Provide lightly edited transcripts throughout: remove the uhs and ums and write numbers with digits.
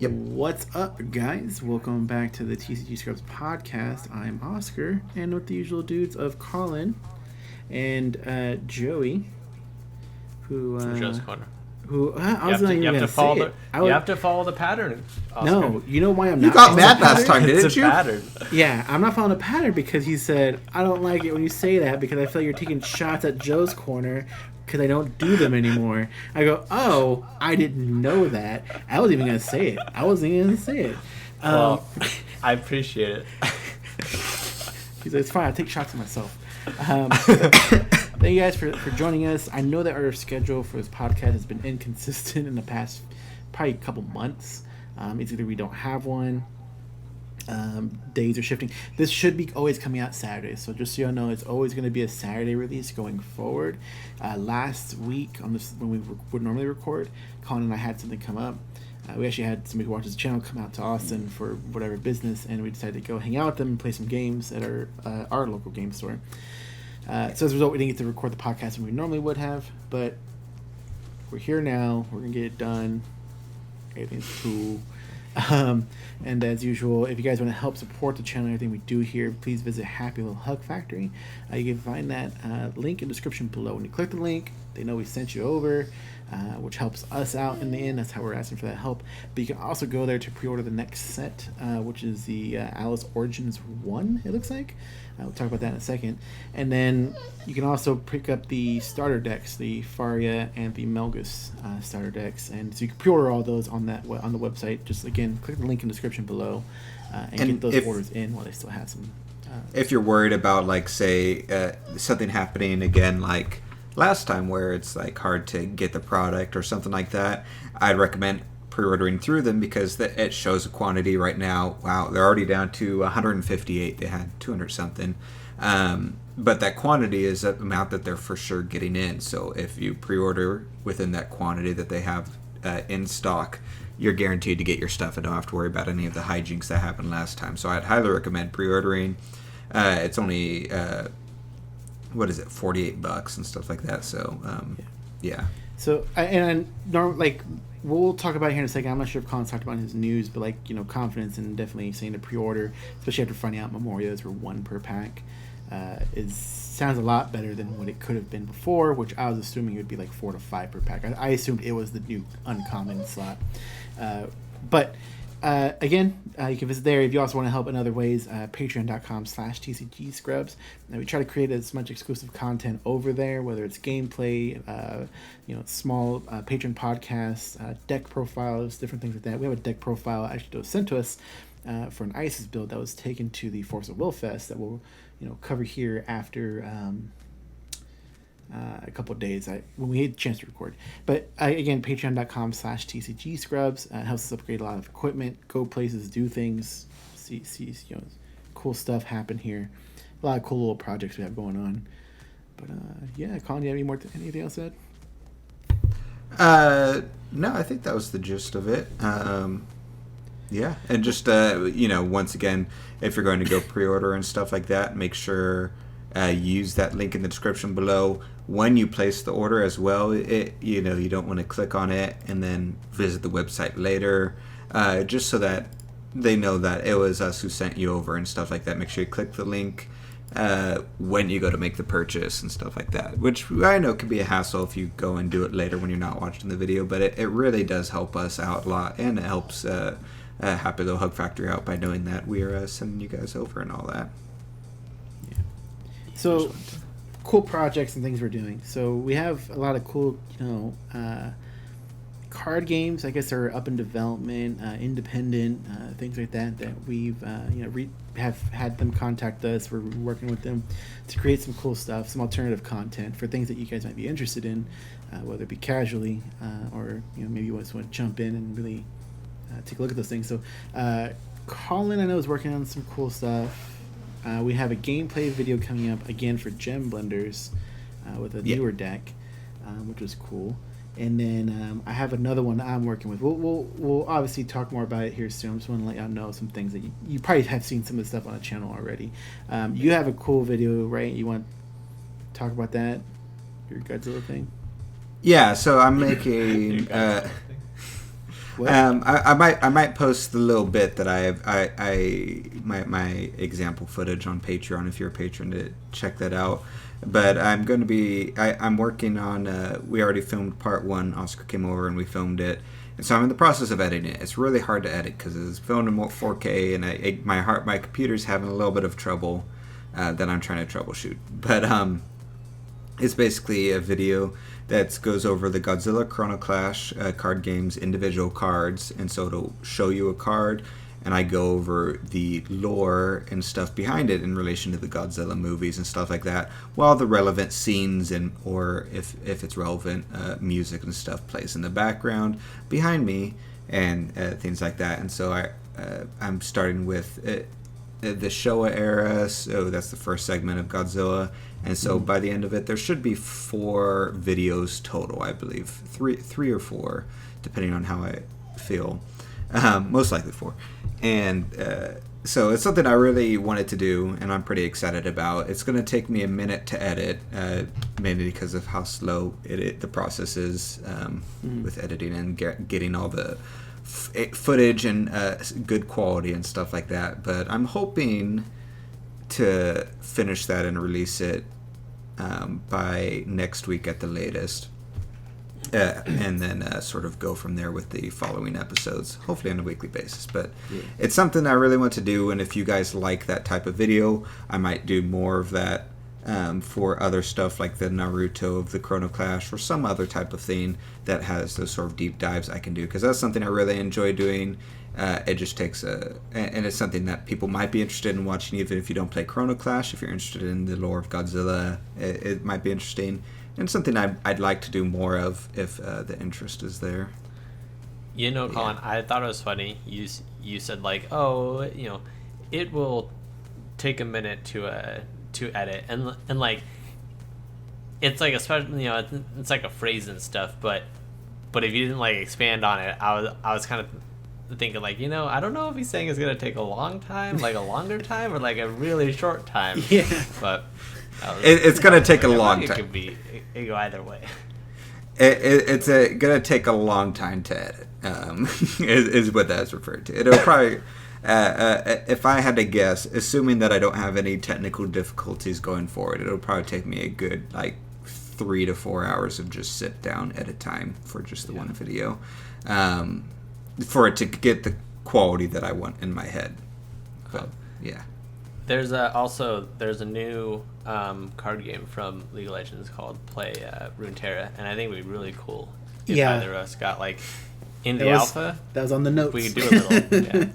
Yep. What's up, guys? Welcome back to the TCG Scrubs podcast. I'm Oscar, and with the usual dudes of Colin and Joey, who Joe's corner. I was not even going to say it. You have to follow the pattern, Oscar. No, you know why I'm not. You got mad last time, didn't It's a you? pattern. Yeah, I'm not following a pattern because he said, I don't like it when you say that because I feel like you're taking shots at Joe's corner because I don't do them anymore. I go, oh, I didn't know that. I wasn't even going to say it. Well, I appreciate it. He's like, it's fine, I'll take shots at myself. Thank you guys for joining us. I know that our schedule for this podcast has been inconsistent in the past probably a couple months. It's either we don't have one, days are shifting. This should be always coming out Saturdays, so just so you all know, it's always going to be a Saturday release going forward. Last week, on this when we would normally record, Colin and I had something come up. We actually had somebody who watches the channel come out to Austin for whatever business, and we decided to go hang out with them and play some games at our local game store. So as a result, we didn't get to record the podcast when we normally would have, but we're here now. We're going to get it done. Everything's cool. And as usual, if you guys want to help support the channel and everything we do here, please visit Happy Little Hug Factory. You can find that link in the description below. When you click the link, they know we sent you over, which helps us out in the end. That's how we're asking for that help. But you can also go there to pre-order the next set, which is the Alice Origins 1, it looks like. We'll talk about that in a second. And then you can also pick up the starter decks, the Faria and the Melgus starter decks. And so you can pre-order all those on the website. Just, again, click the link in the description below and get those orders in while they still have some. If you're worried about, like, say, something happening again, like last time where it's, like, hard to get the product or something like that, I'd recommend pre-ordering through them because it shows a quantity right now. Wow, they're already down to 158. They had 200 something, but that quantity is the amount that they're for sure getting in. So if you pre-order within that quantity that they have in stock, you're guaranteed to get your stuff and don't have to worry about any of the hijinks that happened last time. So I'd highly recommend pre-ordering. It's only $48 and stuff like that. So yeah. So we'll talk about it here in a second. I'm not sure if Colin's talked about his news, but confidence and definitely saying to pre-order, especially after finding out Memorias were 1 per pack, sounds a lot better than what it could have been before, which I was assuming it would be like 4 to 5 per pack. I assumed it was the new uncommon slot. But again, you can visit there. If you also want to help in other ways, patreon.com/TCG Scrubs. Now, we try to create as much exclusive content over there, whether it's gameplay, small patron podcasts, deck profiles, different things like that. We have a deck profile actually that was sent to us for an ISIS build that was taken to the Force of Will Fest that we'll cover here after a couple of days when we had a chance to record. But again, patreon.com/TCG Scrubs helps us upgrade a lot of equipment, go places, do things, see cool stuff happen here. A lot of cool little projects we have going on. But yeah, Colin, do you have anything else to add? No, I think that was the gist of it. Yeah, and just once again, if you're going to go pre-order and stuff like that, make sure use that link in the description below when you place the order as well. You don't want to click on it and then visit the website later, just so that they know that it was us who sent you over and stuff like that. Make sure you click the link when you go to make the purchase and stuff like that, which I know can be a hassle if you go and do it later when you're not watching the video, but it really does help us out a lot, and it helps Happy Little Hug Factory out by knowing that we're sending you guys over and all that. So, cool projects and things we're doing. So we have a lot of cool, card games, I guess, are up in development, independent, things like that we've, have had them contact us. We're working with them to create some cool stuff, some alternative content for things that you guys might be interested in, whether it be casually or, maybe you just want to jump in and really take a look at those things. So Colin, I know, is working on some cool stuff. We have a gameplay video coming up again for Gem Blenders with a newer deck, which was cool. And then I have another one that I'm working with. We'll obviously talk more about it here soon. I just want to let y'all know some things that you probably have seen some of the stuff on the channel already. You have a cool video, right? You want to talk about that? Your Godzilla thing? Yeah, so I'm making What? I might post the little bit that my example footage on Patreon if you're a patron to check that out. But I'm going to be I'm working on we already filmed part 1. Oscar came over and we filmed it, and so I'm in the process of editing it. It's really hard to edit because it's filmed in 4K, and my computer's having a little bit of trouble that I'm trying to troubleshoot. But it's basically a video that goes over the Godzilla Chrono Clash card game's individual cards, and so it'll show you a card, and I go over the lore and stuff behind it in relation to the Godzilla movies and stuff like that, while the relevant scenes or if it's relevant, music and stuff plays in the background behind me and things like that. And so I'm starting with the Showa era, so that's the first segment of Godzilla. And so by the end of it, there should be 4 videos total, I believe. Three or 4, depending on how I feel. Most likely 4. And so it's something I really wanted to do, and I'm pretty excited about. It's going to take me a minute to edit, mainly because of how slow the process is with editing and getting all the footage and good quality and stuff like that. But I'm hoping to finish that and release it by next week at the latest, and then sort of go from there with the following episodes, hopefully on a weekly basis. But it's something I really want to do, and if you guys like that type of video, I might do more of that for other stuff like the Naruto of the Chrono Clash or some other type of thing that has those sort of deep dives I can do, because that's something I really enjoy doing. It just takes and it's something that people might be interested in watching even if you don't play Chrono Clash. If you're interested in the lore of Godzilla, it might be interesting, and something I'd like to do more of if the interest is there. You know, Colin, I thought it was funny. You said like, oh, you know, it will take a minute to edit, and like, it's like especially, you know, it's like a phrase and stuff, but if you didn't like expand on it, I was kind of thinking like, you know, I don't know if he's saying it's gonna take a long time, like a longer time, or like a really short time. Yeah, but it's gonna take a long time. It could go either way. It's gonna take a long time to edit. Is what that's referred to. It'll probably, if I had to guess, assuming that I don't have any technical difficulties going forward, it'll probably take me a good like 3 to 4 hours of just sit down edit time for just the one video, for it to get the quality that I want in my head. But yeah. There's a new card game from League of Legends called Runeterra, and I think it'd be really cool if either of us got like in the alpha. That was on the notes. We could do a little.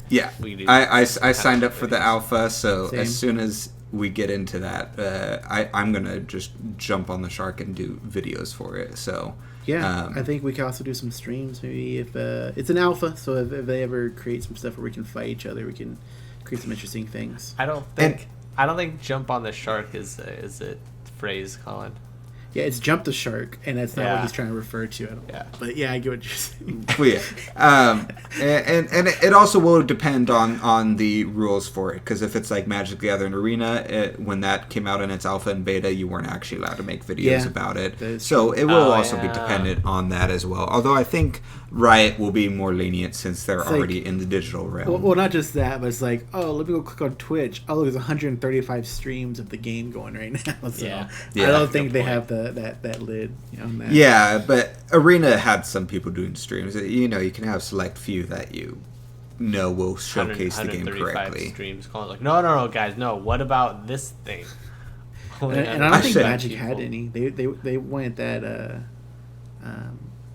Yeah. I signed up for the alpha, so Same. as soon as we get into that, I'm gonna just jump on the shark and do videos for it. So I think we can also do some streams. Maybe if it's an alpha, so if they ever create some stuff where we can fight each other, we can create some interesting things. I don't think jump on the shark is a phrase, Colin. Yeah, it's jump the shark, and that's not what he's trying to refer to. But yeah, I get what you're saying. Well, and it also will depend on the rules for it, because if it's like Magic the Gathering Arena, when that came out in its alpha and beta, you weren't actually allowed to make videos about it. So it will also be dependent on that as well. Although I think Riot will be more lenient since they're already in the digital realm. Well, not just that, but it's like, oh, let me go click on Twitch. Oh, look, there's 135 streams of the game going right now. So I don't think they have that lid on that. Yeah, but Arena had some people doing streams. You know, you can have select few that you know will showcase the game correctly. Streams, Colin's like, no, guys, no. What about this thing? And I don't think Magic had any. They wanted that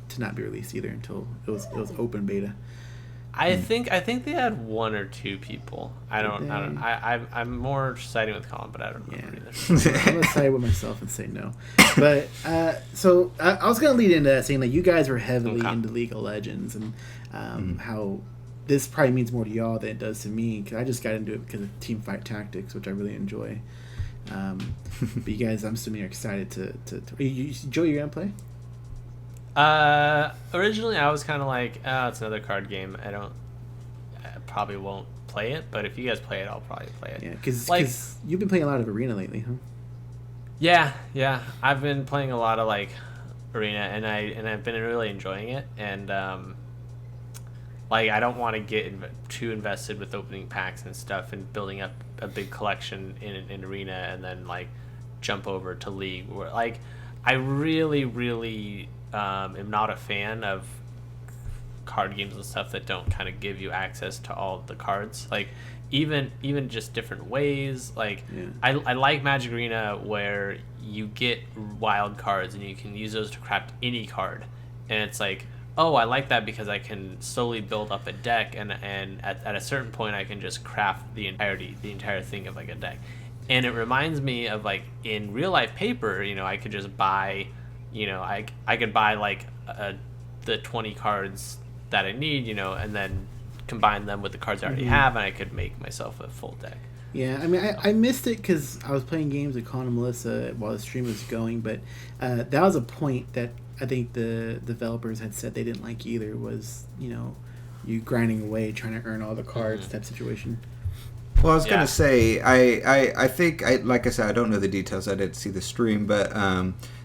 to not be released either until it was open beta. I think they had 1 or 2 people. I'm more siding with Colin, but I don't remember either. I'm gonna side with myself and say no. But so I was gonna lead into that, saying that you guys were heavily into League of Legends, and how this probably means more to y'all than it does to me, because I just got into it because of Team Fight Tactics, which I really enjoy. But you guys, I'm assuming, are excited to Joe, you gonna play? Originally I was kind of like, it's another card game. I probably won't play it, but if you guys play it, I'll probably play it. Yeah, because you've been playing a lot of Arena lately, huh? Yeah. I've been playing a lot of like Arena, and I've been really enjoying it. And Like, I don't want to get too invested with opening packs and stuff and building up a big collection in Arena and then, like, jump over to League. Where, like, I really am not a fan of card games and stuff that don't kind of give you access to all the cards. Like, even just different ways. Like, I like Magic Arena where you get wild cards and you can use those to craft any card. And it's like, oh, I like that because I can slowly build up a deck, and at a certain point I can just craft the entire thing of like a deck. And it reminds me of, like, in real life paper, you know, I could just buy, you know, I could buy like the 20 cards that I need, you know, and then combine them with the cards I already have, and I could make myself a full deck. Yeah, I mean, I missed it because I was playing games with Colin and Melissa while the stream was going, but that was a point that I think the developers had said they didn't like either, was, you know, you grinding away trying to earn all the cards type situation. Well, I was going to say, I think, like I said, I don't know the details, I didn't see the stream, but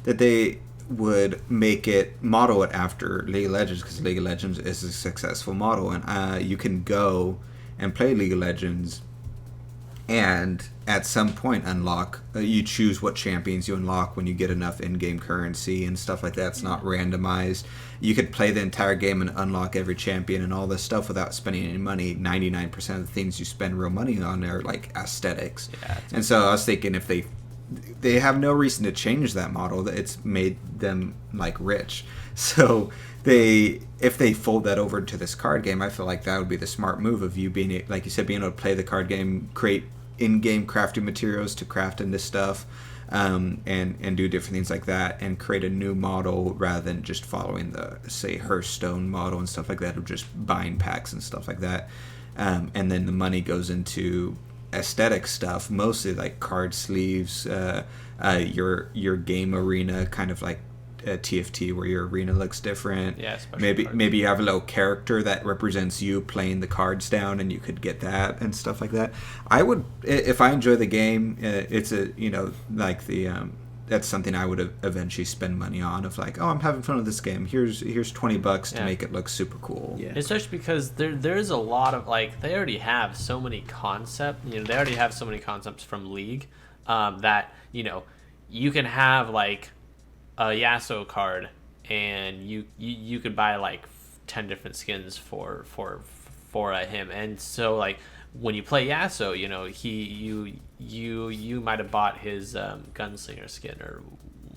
that they would model it after League of Legends, because League of Legends is a successful model, and you can go and play League of Legends and at some point unlock, you choose what champions you unlock when you get enough in-game currency and stuff like that. It's not randomized. You could play the entire game and unlock every champion and all this stuff without spending any money. 99% of the things you spend real money on are like aesthetics. And so I was thinking, if they have no reason to change that model, it's made them like rich. So if they fold that over to this card game, I feel like that would be the smart move of you being, like you said, being able to play the card game, create in-game crafting materials to craft into stuff, and do different things like that, and create a new model rather than just following the, say, Hearthstone model and stuff like that, of just buying packs and stuff like that. And then the money goes into aesthetic stuff, mostly like card sleeves, your game arena, kind of like a TFT where your arena looks different. Yeah, maybe you have a little character that represents you playing the cards down, and you could get that and stuff like that. I would, if I enjoy the game, it's a, you know, like the that's something I would eventually spend money on, of like, oh, I'm having fun with this game, here's $20 to make it look super cool. Especially because there's a lot of, like, they already have so many concepts from League, that, you know, you can have like a Yasuo card, and you could buy like 10 different skins for him. And so, like, when you play Yasuo, you know, you might have bought his gunslinger skin or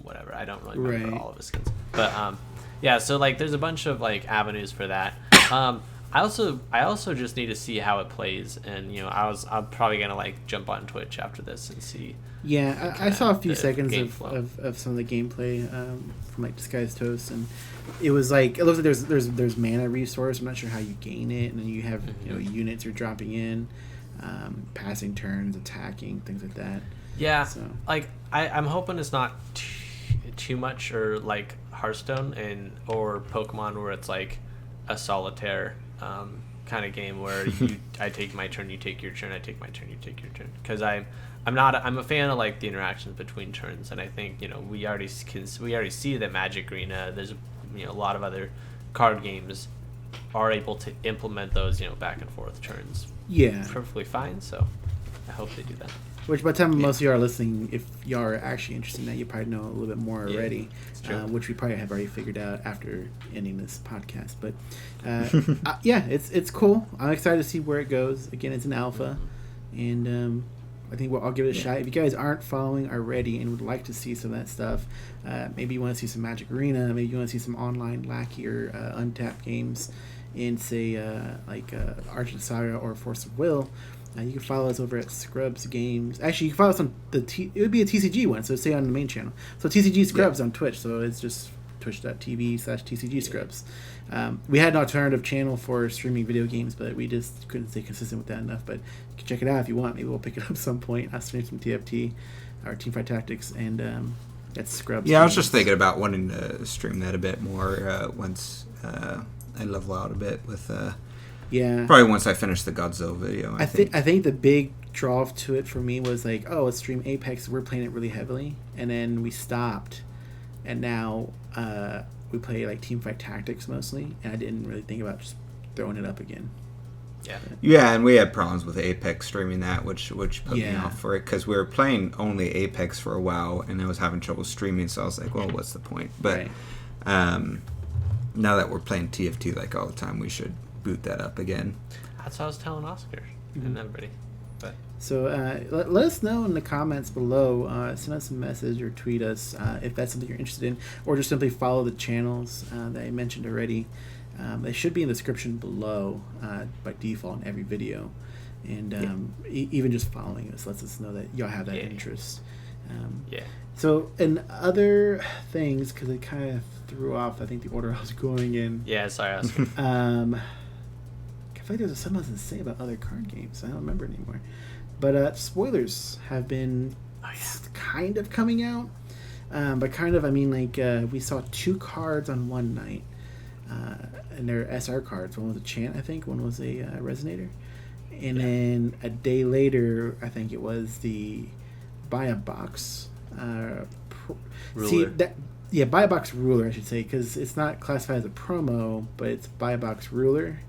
whatever. I don't really remember all of his skins, but so like there's a bunch of like avenues for that. I also just need to see how it plays, and, you know, I'm probably gonna like jump on Twitch after this and see. Yeah, I saw a few seconds of some of the gameplay from like Disguised Toast, and it was like, it looks like there's mana resource. I'm not sure how you gain it, and then you have you know, units you're dropping in, passing turns, attacking, things like that. Yeah, so like I'm hoping it's not too much, or like Hearthstone or Pokemon, where it's like a solitaire kind of game where I take my turn, you take your turn, I take my turn, you take your turn. Because I'm a fan of like the interactions between turns, and I think, you know, we already see that Magic Arena, there's, you know, a lot of other card games are able to implement those, you know, back and forth turns. Yeah, perfectly fine. So I hope they do that. Which, by the time most of you are listening, if y'all are actually interested in that, you probably know a little bit more already, which we probably have already figured out after ending this podcast. But it's cool. I'm excited to see where it goes. Again, it's an alpha, and I think I'll give it a shot. If you guys aren't following already and would like to see some of that stuff, maybe you want to see some Magic Arena, maybe you want to see some online Lackey or Untapped games in, say, like Argent Saga or Force of Will. You can follow us over at Scrubs Games. Actually, you can follow us on it would be a TCG one, so stay on the main channel. So TCG Scrubs on Twitch, so it's just twitch.tv/TCG Scrubs. We had an alternative channel for streaming video games, but we just couldn't stay consistent with that enough. But you can check it out if you want. Maybe we'll pick it up some point. I'll stream some TFT, or Teamfight Tactics, and that's Scrubs. Yeah, Games. I was just thinking about wanting to stream that a bit more once I level out a bit with... probably once I finish the Godzilla video. I think the big draw to it for me was like, oh, let's stream Apex. We're playing it really heavily, and then we stopped, and now we play like Teamfight Tactics mostly. And I didn't really think about just throwing it up again. Yeah. Yeah, and we had problems with Apex streaming that, which put me Yeah. off for it, because we were playing only Apex for a while, and I was having trouble streaming, so I was like, well, what's the point? But now that we're playing TF2 like all the time, we should boot that up again. That's what I was telling Oscar and everybody. But So let us know in the comments below. Send us a message or tweet us if that's something you're interested in, or just simply follow the channels that I mentioned already. They should be in the description below by default in every video. And even just following us lets us know that y'all have that interest. So, and other things, because it kind of threw off, I think, the order I was going in. Yeah, sorry, Oscar. I feel like there's something else to say about other card games. I don't remember anymore. But spoilers have been kind of coming out. But kind of, I mean, like, we saw 2 cards on one night. And they're SR cards. One was a Chant, I think. One was a Resonator. And then a day later, I think it was the Buy a Box. Ruler. Buy a Box Ruler, I should say. Because it's not classified as a promo, but it's Buy a Box Ruler,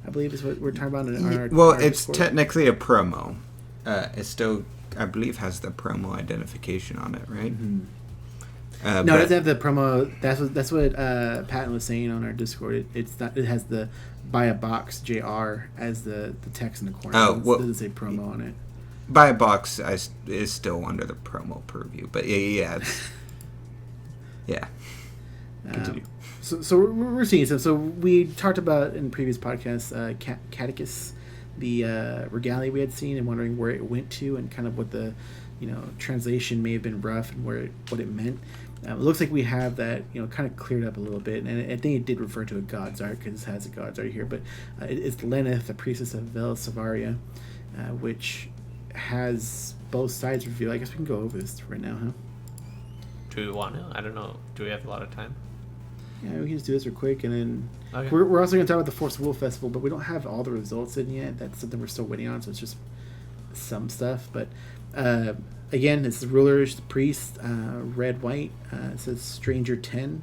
I believe is what we're talking about in our Well, our it's Discord. technically a promo. It still, I believe, has the promo identification on it, right? Mm-hmm. No, It doesn't have the promo. That's what Patton was saying on our Discord. It's not. It has the Buy a Box JR as the text in the corner. Oh, well, it doesn't say promo on it. Buy a Box is still under the promo purview, but yeah, yeah. Continue. So we're seeing some. So we talked about in previous podcasts, Catechus, the regalia we had seen, and wondering where it went to, and kind of what the translation may have been rough, and what it meant. It looks like we have that kind of cleared up a little bit, and I think it did refer to a God's Art because it has a God's Art here. But it's Lenneth, the priestess of Vel Savaria, which has both sides revealed. I guess we can go over this right now, huh? Do we want to? I don't know. Do we have a lot of time? Yeah, we can just do this real quick, and then Okay. we're also going to talk about the Force of Will Festival, but we don't have all the results in yet. That's something we're still waiting on, so it's just some stuff. But again, it's the rulers, the priest, red, white. It says Stranger 10,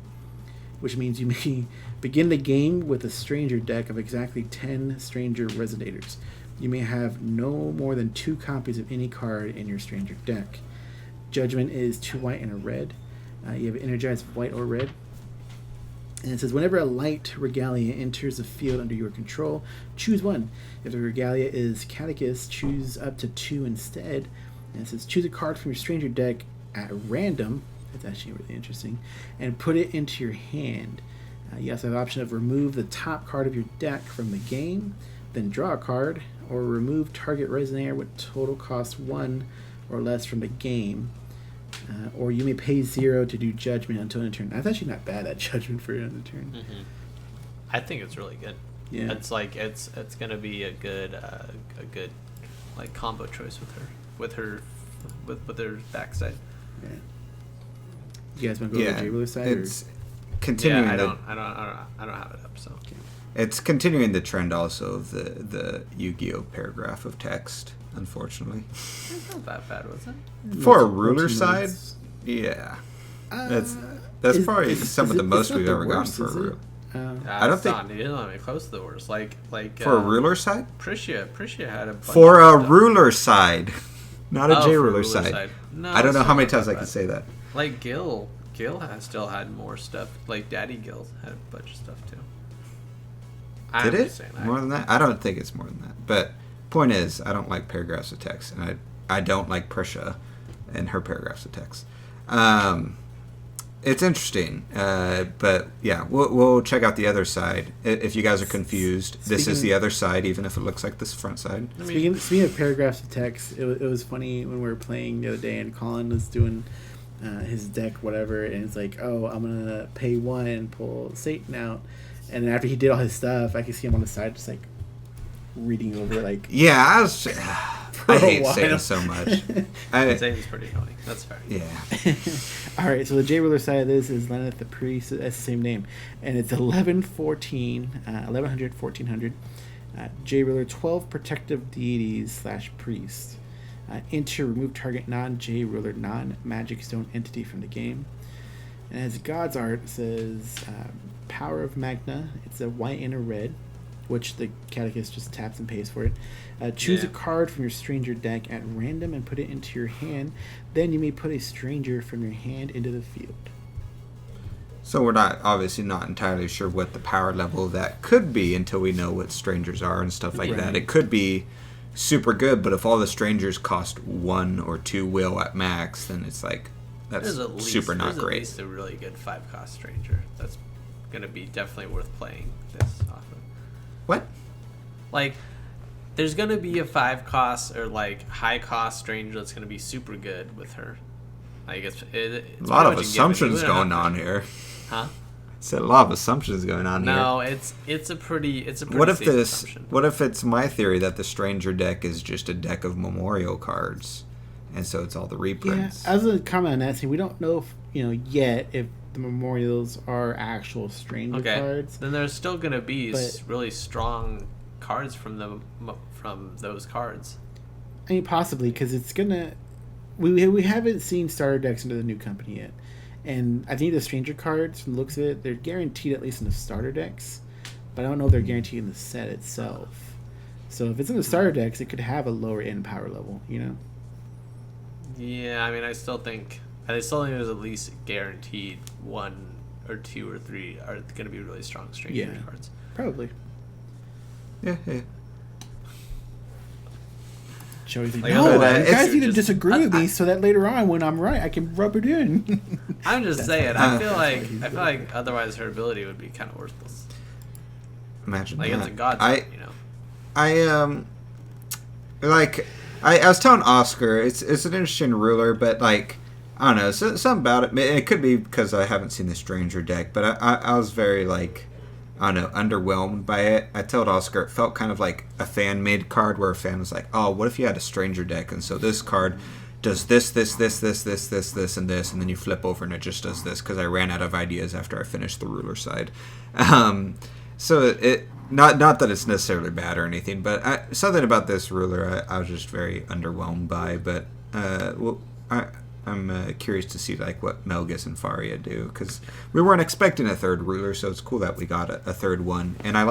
which means you may begin the game with a Stranger deck of exactly 10 Stranger Resonators. You may have no more than 2 copies of any card in your Stranger deck. Judgment is 2 white and a red. You have energized white or red. And it says, whenever a light regalia enters the field under your control, choose one. If the regalia is Catechus, choose up to 2 instead. And it says, choose a card from your Stranger deck at random. That's actually really interesting. And put it into your hand. You also have the option of remove the top card of your deck from the game, then draw a card, or remove target resonator with total cost 1 or less from the game. Or you may pay 0 to do Judgment until end of turn. That's actually not bad, that Judgment for end of turn. Mm-hmm. I think it's really good. Yeah. It's like it's gonna be a good like combo choice with her backside. Yeah. You guys want to go to the J-Ruler side? It's continuing. Yeah, I don't have it up. So it's continuing the trend also of the Yu-Gi-Oh paragraph of text. Unfortunately, it's not that bad, was it? For a ruler side, yeah, that's probably some of the most we've ever gotten for a ruler. I don't think you didn't let me close to the worst. Like for a ruler side. Priscia had a bunch for of a stuff. ruler side, not a J for a ruler side. No, I don't know it's how many not times that I can bad. say that. Like Gil has still had more stuff. Like Daddy Gil had a bunch of stuff too. Did it more than that? I don't think it's more than that. But point is, I don't like paragraphs of text, and I don't like Priscia and her paragraphs of text. It's interesting, but yeah, we'll check out the other side. If you guys are confused, this is the other side, even if it looks like this front side. Speaking of paragraphs of text, it was funny when we were playing the other day, and Colin was doing his deck, whatever, and it's like, oh, I'm gonna pay 1 and pull Satan out, and then after he did all his stuff, I could see him on the side just like reading over like. Yeah, I hate Satan so much. Satan's pretty annoying. That's fair. Yeah. All right, so the J ruler side of this is Lenneth the Priest. That's the same name, and it's 1100 J ruler 12 protective deities / priest. Enter remove target non-J ruler non-magic stone entity from the game. And as God's Art says, Power of Magna. It's a white and a red. which the catechist just taps and pays for it. Choose a card from your stranger deck at random and put it into your hand. Then you may put a stranger from your hand into the field. So we're obviously not entirely sure what the power level of that could be until we know what strangers are and stuff like that. It could be super good, but if all the strangers cost 1 or 2 will at max, then it's like that's super not great. At least a really good 5-cost stranger. That's going to be definitely worth playing this off of. What? Like, there's going to be a 5-cost or like high-cost stranger that's going to be super good with her. Like it's a lot of assumptions going on here. Huh? Said a lot of assumptions going on here. No, it's a pretty what if safe assumption. What if it's my theory that the stranger deck is just a deck of memorial cards, and so it's all the reprints? Yeah, as a comment on that, we don't know if, yet if the memorials are actual stranger cards. Then there's still going to be really strong cards from those cards. I mean, possibly, because it's gonna. We haven't seen starter decks into the new company yet. And I think the stranger cards, from the looks of it, they're guaranteed at least in the starter decks. But I don't know if they're guaranteed in the set itself. So if it's in the starter decks, it could have a lower end power level, Yeah, I mean, I still think there's at least guaranteed 1 or 2 or 3 are going to be really strong stranger cards. Probably. Yeah. Joey's like, Like, no, you guys need to disagree with me so that later on, when I'm right, I can rub it in. I'm just saying. I feel like otherwise her ability would be kind of worthless. Imagine like that. it's a god, I was telling Oscar, it's an interesting ruler, but like I don't know, something about it. It could be because I haven't seen the stranger deck, but I was very like. I don't know, underwhelmed by it. I told Oscar it felt kind of like a fan-made card where a fan was like, oh, what if you had a stranger deck? And so this card does this, and this, and then you flip over and it just does this because I ran out of ideas after I finished the ruler side. So it not that it's necessarily bad or anything, but something about this ruler I was just very underwhelmed by. But I'm curious to see like what Melgus and Faria do because we weren't expecting a third ruler, so it's cool that we got a third one. And I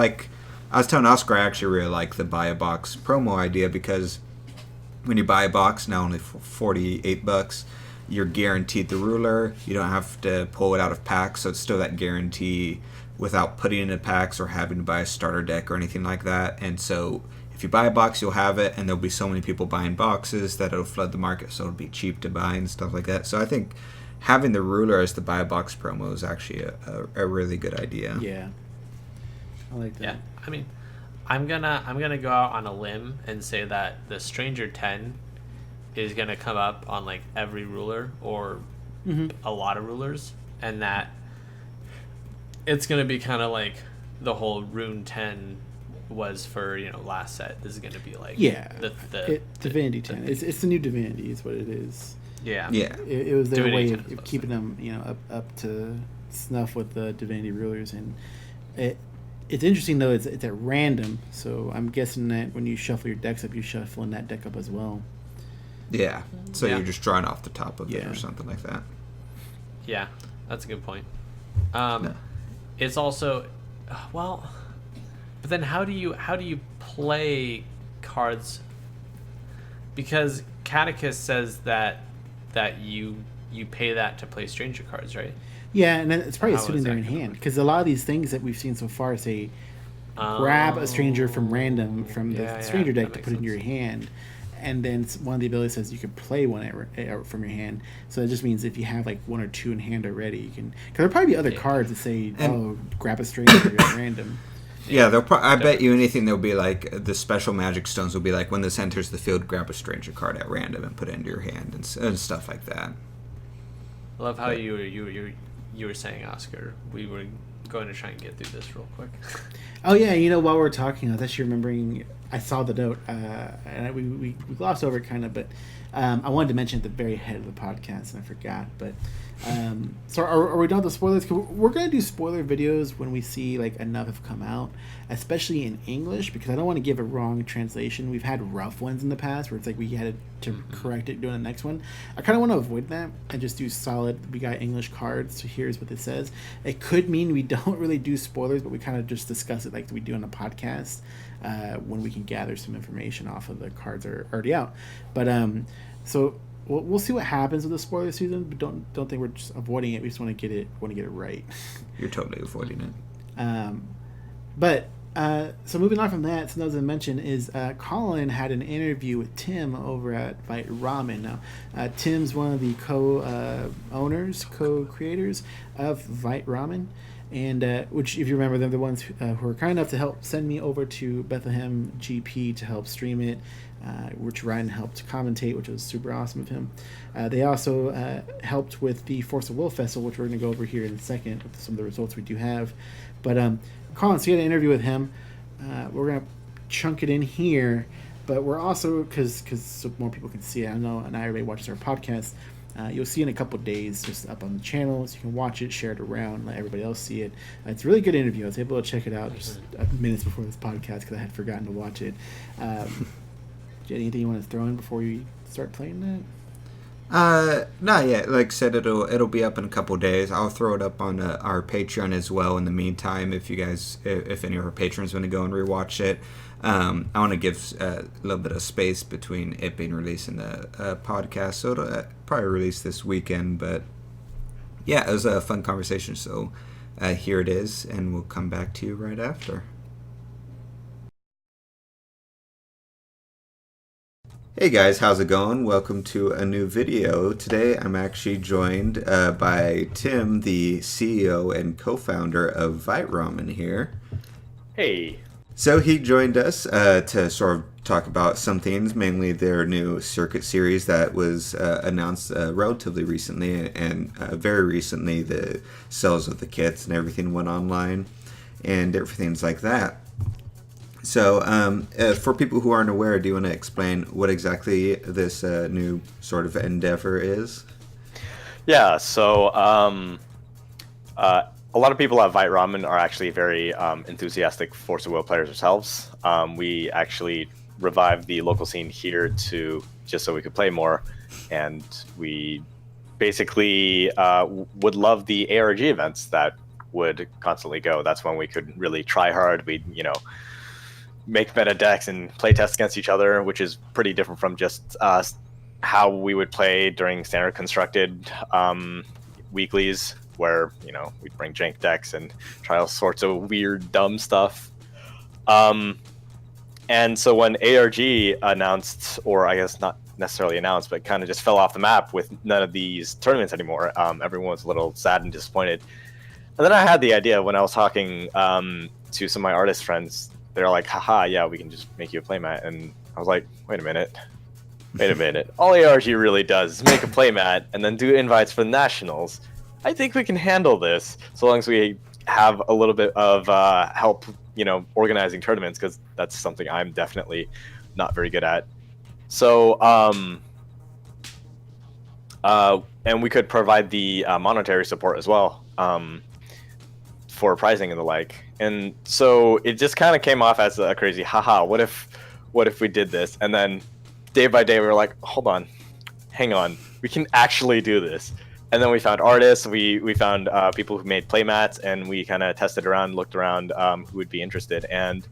was telling Oscar I actually really like the buy a box promo idea because when you buy a box, now only for $48, you're guaranteed the ruler. You don't have to pull it out of packs, so it's still that guarantee without putting it in packs or having to buy a starter deck or anything like that. And so if you buy a box, you'll have it, and there'll be so many people buying boxes that it'll flood the market, so it'll be cheap to buy and stuff like that. So I think having the ruler as the buy a box promo is actually a really good idea. Yeah, I like that. Yeah, I mean, I'm gonna go out on a limb and say that the Stranger 10 is gonna come up on like every ruler or a lot of rulers, and that it's gonna be kind of like the whole Rune 10 was for last set. This is going to be like Divinity 10. It's the new Divinity is what it is. Yeah. It was their Divinity way of keeping them up to snuff with the Divinity rulers, and it's interesting though. It's at random, so I'm guessing that when you shuffle your decks up, you're shuffling that deck up as well. Yeah. So you're just drawing off the top of it or something like that. Yeah, that's a good point. It's also but then how do you play cards? Because Catechist says that you pay that to play stranger cards, right? Yeah, and then it's probably sitting there in hand because a lot of these things that we've seen so far say grab a stranger from random from the stranger deck to put in your hand, and then one of the abilities says you can play one from your hand. So it just means if you have like 1 or 2 in hand already, you can. Because there'll probably be other cards that say, grab a stranger at random. Yeah, I bet you anything there'll be like the special magic stones will be like when this enters the field, grab a stranger card at random and put it into your hand and stuff like that. I love how you were saying, Oscar. We were going to try and get through this real quick. Oh yeah, while we're talking, I was actually remembering. I saw the note, and we glossed over it kind of, but I wanted to mention at the very head of the podcast, and I forgot. But so are we done with the spoilers? 'Cause we're gonna do spoiler videos when we see like enough have come out, especially in English, because I don't want to give a wrong translation. We've had rough ones in the past where it's like we had to correct it doing the next one. I kind of want to avoid that and just do solid. We got English cards, so here's what it says. It could mean we don't really do spoilers, but we kind of just discuss it like we do on the podcast when we can gather some information off of the cards that are already out. But so we'll see what happens with the spoiler season. But don't think we're just avoiding it. We just want to get it right. You're totally avoiding it. But so moving on from that, something I was going to mention is Colin had an interview with Tim over at Vite Ramen. Now, Tim's one of the co-creators of Vite Ramen, and which, if you remember, they're the ones who were kind enough to help send me over to Bethlehem GP to help stream it, which Ryan helped commentate, which was super awesome of him. They also helped with the Force of Will Festival, which we're going to go over here in a second with some of the results we do have. But Colin, so you had an interview with him. We're going to chunk it in here, but we're also, because so more people can see it, I know, and everybody watches our podcast, you'll see in a couple days just up on the channel, so you can watch it, share it around, let everybody else see it. It's a really good interview. I was able to check it out just minutes before this podcast because I had forgotten to watch it. Anything you want to throw in before you start playing that? Not yet. Like I said, it'll be up in a couple days. I'll throw it up on our Patreon as well. In the meantime, if any of our patrons want to go and rewatch it, I want to give a little bit of space between it being released and the podcast. So it'll probably release this weekend. But yeah, it was a fun conversation. So here it is, and we'll come back to you right after. Hey guys, how's it going? Welcome to a new video. Today I'm actually joined by Tim, the CEO and co-founder of Vite Ramen here. Hey. So he joined us to sort of talk about some things, mainly their new circuit series that was announced relatively recently, and very recently the sales of the kits and everything went online and everything's like that. So, for people who aren't aware, do you want to explain what exactly this new sort of endeavor is? Yeah, so a lot of people at Vite Ramen are actually very enthusiastic Force of Will players ourselves. We actually revived the local scene here just so we could play more, and we basically would love the ARG events that would constantly go. That's when we could really try hard. We'd, make meta decks and play test against each other, which is pretty different from just how we would play during standard constructed weeklies, where we'd bring jank decks and try all sorts of weird dumb stuff. And so when ARG announced, or I guess not necessarily announced, but kind of just fell off the map with none of these tournaments anymore, everyone was a little sad and disappointed. And then I had the idea when I was talking to some of my artist friends. They're like, haha, yeah, we can just make you a playmat. And I was like, wait a minute. All ARG really does is make a playmat and then do invites for the nationals. I think we can handle this, so long as we have a little bit of help, organizing tournaments, because that's something I'm definitely not very good at. So, and we could provide the monetary support as well. For pricing and the like. And so it just kind of came off as a crazy haha, what if we did this? And then day by day we were like, hold on, hang on, we can actually do this. And then we found artists, we found people who made playmats, and we kind of tested around, looked around who would be interested. And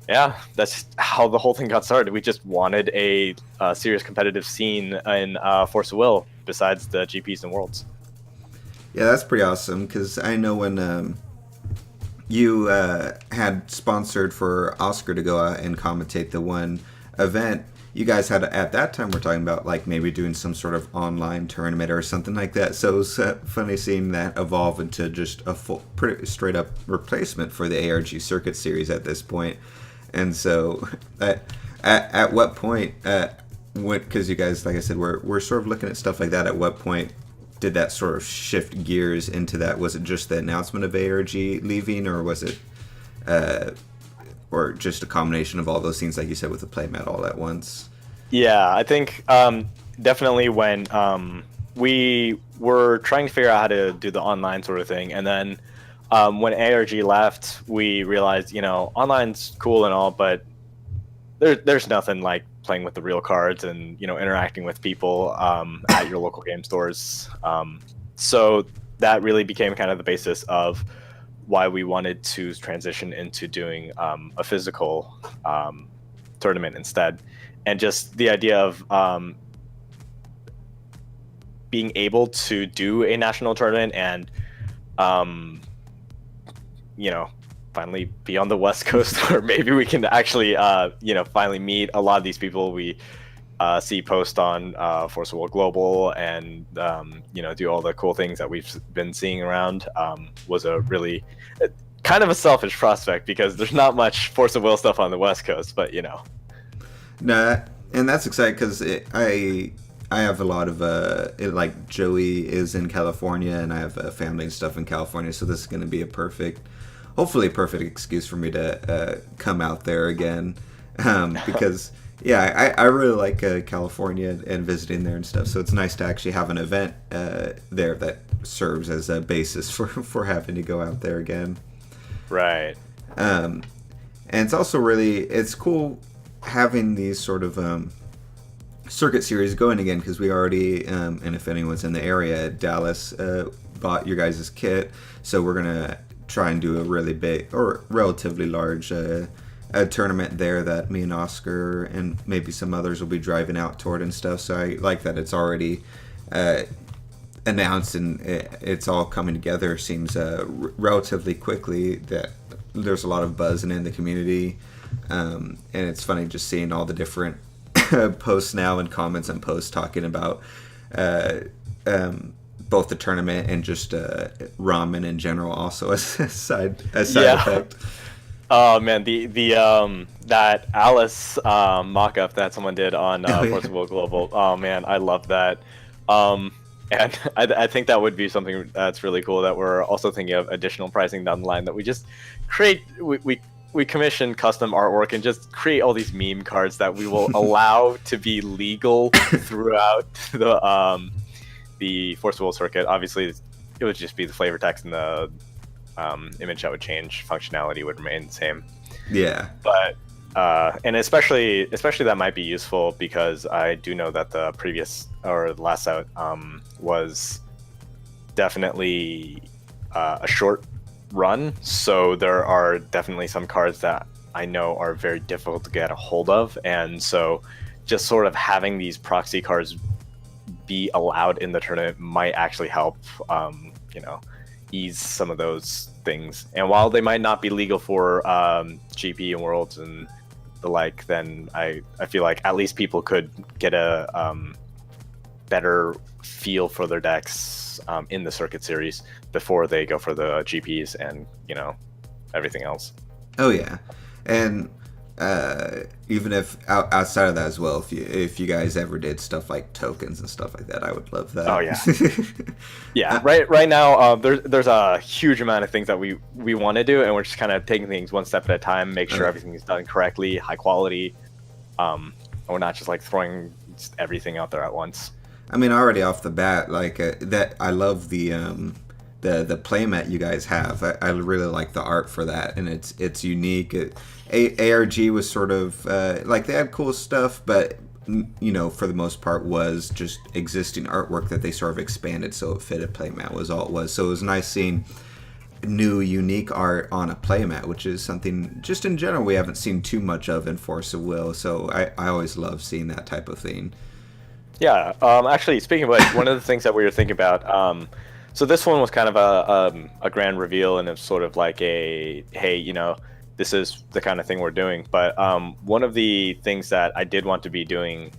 yeah, that's how the whole thing got started. We just wanted a serious competitive scene in Force of Will besides the GPs and Worlds. Yeah, that's pretty awesome, because I know when you had sponsored for Oscar to go out and commentate the one event, you guys had, at that time, we're talking about like maybe doing some sort of online tournament or something like that. So it was funny seeing that evolve into just a full, pretty straight up replacement for the ARG Circuit Series at this point. And so at what point, because you guys, like I said, we're sort of looking at stuff like that, at what point did that sort of shift gears into that? Was it just the announcement of ARG leaving, or was it or just a combination of all those things, like you said, with the playmat all at once? Yeah, I think definitely when we were trying to figure out how to do the online sort of thing, and then when ARG left, we realized, online's cool and all, but there's nothing like playing with the real cards and interacting with people at your local game stores. So that really became kind of the basis of why we wanted to transition into doing a physical tournament instead, and just the idea of being able to do a national tournament and finally be on the West Coast, where maybe we can actually finally meet a lot of these people we see post on Force of Will Global, and do all the cool things that we've been seeing around. Was a really kind of a selfish prospect, because there's not much Force of Will stuff on the West Coast, but No, and that's exciting because I have a lot of like Joey is in California, and I have family and stuff in California, so this is going to be hopefully a perfect excuse for me to come out there again, because yeah, I really like California and visiting there and stuff, so it's nice to actually have an event there that serves as a basis for having to go out there again. Right. And it's also it's cool having these sort of circuit series going again, because we already, and if anyone's in the area, Dallas bought your guys' kit, so we're going to try and do a really big or relatively large a tournament there that me and Oscar and maybe some others will be driving out toward and stuff. So I like that it's already announced and it's all coming together. Seems relatively quickly that there's a lot of buzzing in the community, and it's funny just seeing all the different posts now and comments and posts talking about both the tournament and just ramen in general also as a side effect. Oh man, the that Alice mock-up that someone did on Force of Will Global. Oh man, I love that. And I think that would be something that's really cool, that we're also thinking of additional pricing down the line, that we just create, we commission custom artwork and just create all these meme cards that we will allow to be legal throughout the Force of Will circuit. Obviously, it would just be the flavor text and the image that would change. Functionality would remain the same. Yeah. But and especially that might be useful, because I do know that the previous or the last out was definitely a short run, so there are definitely some cards that I know are very difficult to get a hold of, and so just sort of having these proxy cards be allowed in the tournament might actually help ease some of those things. And while they might not be legal for GP and Worlds and the like, then I feel like at least people could get a better feel for their decks in the circuit series before they go for the GPs and everything else. Oh yeah, and even if outside of that as well, if you guys ever did stuff like tokens and stuff like that, I would love that. Oh yeah. Yeah, right now there's a huge amount of things that we want to do, and we're just kind of taking things one step at a time, make sure everything is done correctly, high quality. We're not just like throwing everything out there at once. I mean, already off the bat, like that, I love the playmat you guys have. I really like the art for that, and it's unique. ARG was sort of like they had cool stuff, but for the most part was just existing artwork that they sort of expanded so it fit a playmat was all it was. So it was nice seeing new unique art on a playmat, which is something just in general we haven't seen too much of in Force of Will. So I always love seeing that type of thing. Yeah, actually, speaking of which, one of the things that we were thinking about, so this one was kind of a grand reveal, and it's sort of like a, hey, this is the kind of thing we're doing. But one of the things that I did want to be doing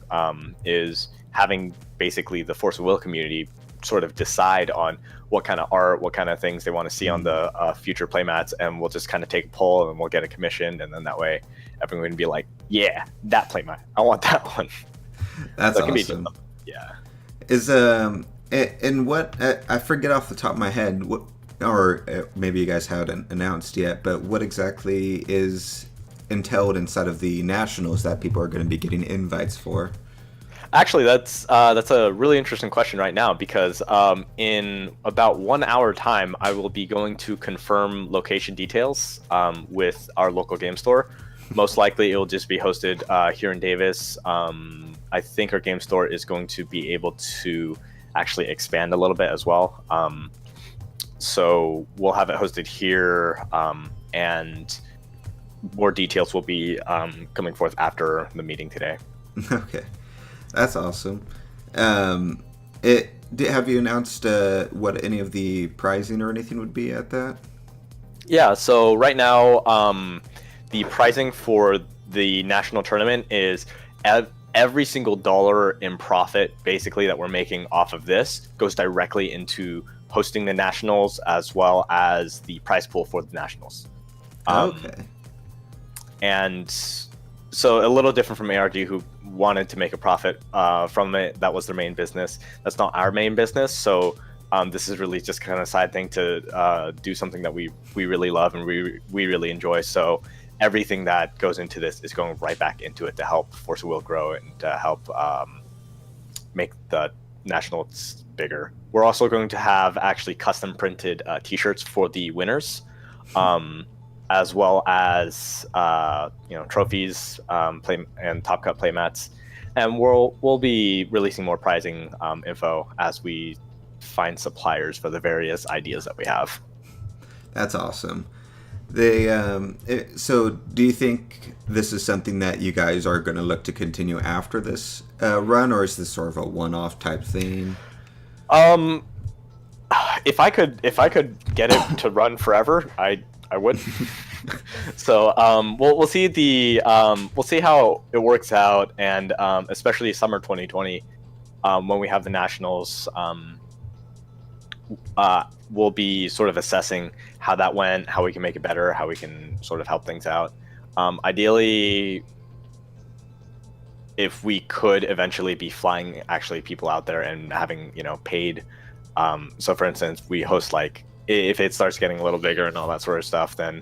is having basically the Force of Will community sort of decide on what kind of art, what kind of things they want to see on the future playmats, and we'll just kind of take a poll and we'll get it commissioned, and then that way everyone can be like, yeah, that playmat, I want that one. That's awesome. Yeah. Is and what I forget off the top of my head, what, or maybe you guys haven't announced yet, but what exactly is entailed inside of the nationals that people are going to be getting invites for? Actually, that's a really interesting question right now, because in about 1 hour time, I will be going to confirm location details with our local game store. Most likely, it will just be hosted here in Davis. I think our game store is going to be able to actually expand a little bit as well. So we'll have it hosted here, and more details will be coming forth after the meeting today. Okay, that's awesome. Have you announced what any of the pricing or anything would be at that? Yeah, so right now, the pricing for the national tournament is every single dollar in profit, basically, that we're making off of this goes directly into hosting the nationals as well as the prize pool for the nationals. Okay. And so a little different from ARG, who wanted to make a profit from it. That was their main business. That's not our main business. So this is really just kind of a side thing to do something that we really love and we really enjoy. So everything that goes into this is going right back into it to help Force of Will grow and to help make the nationals bigger. We're also going to have actually custom printed t-shirts for the winners, as well as trophies, and Top Cut playmats, and we'll be releasing more pricing info as we find suppliers for the various ideas that we have. That's awesome. So do you think this is something that you guys are going to look to continue after this run, or is this sort of a one-off type thing? If I could get it to run forever, I would. So we'll see we'll see how it works out, and especially summer 2020, when we have the nationals, we'll be sort of assessing how that went, how we can make it better, how we can sort of help things out. Ideally, if we could eventually be flying actually people out there and having paid. So for instance, we host, like, if it starts getting a little bigger and all that sort of stuff, then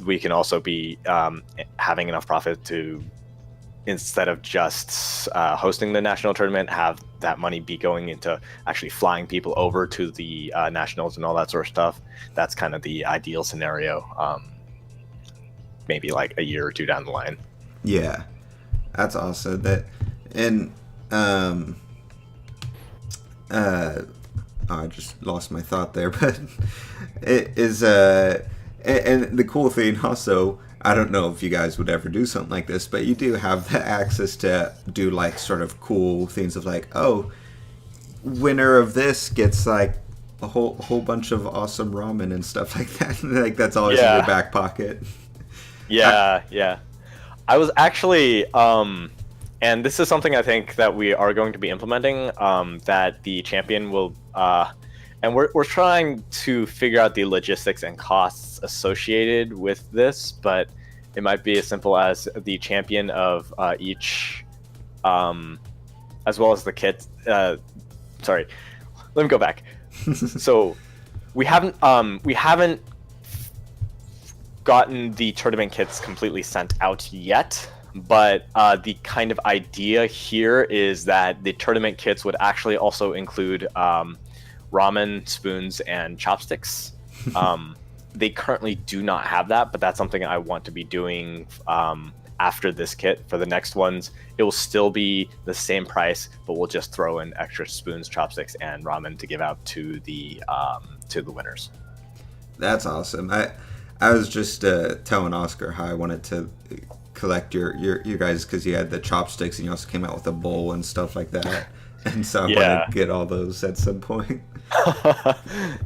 we can also be having enough profit to, instead of just hosting the national tournament, have that money be going into actually flying people over to the nationals and all that sort of stuff. That's kind of the ideal scenario, maybe like a year or two down the line. Yeah, that's awesome. I just lost my thought there, but it is and the cool thing also, I don't know if you guys would ever do something like this, but you do have the access to do like sort of cool things of like, oh, winner of this gets like a whole bunch of awesome ramen and stuff like that. Like that's always in your back pocket. Yeah. I was actually and this is something I think that we are going to be implementing, that the champion will and we're trying to figure out the logistics and costs associated with this, but it might be as simple as the champion of each, as well as the kit. Sorry, let me go back. So we haven't gotten the tournament kits completely sent out yet, but the kind of idea here is that the tournament kits would actually also include ramen, spoons, and chopsticks. They currently do not have that, but that's something I want to be doing after this kit. For the next ones, it will still be the same price, but we'll just throw in extra spoons, chopsticks, and ramen to give out to the winners. That's awesome. I was just telling Oscar how I wanted to collect your guys, because you had the chopsticks and you also came out with a bowl and stuff like that, and so I want to get all those at some point.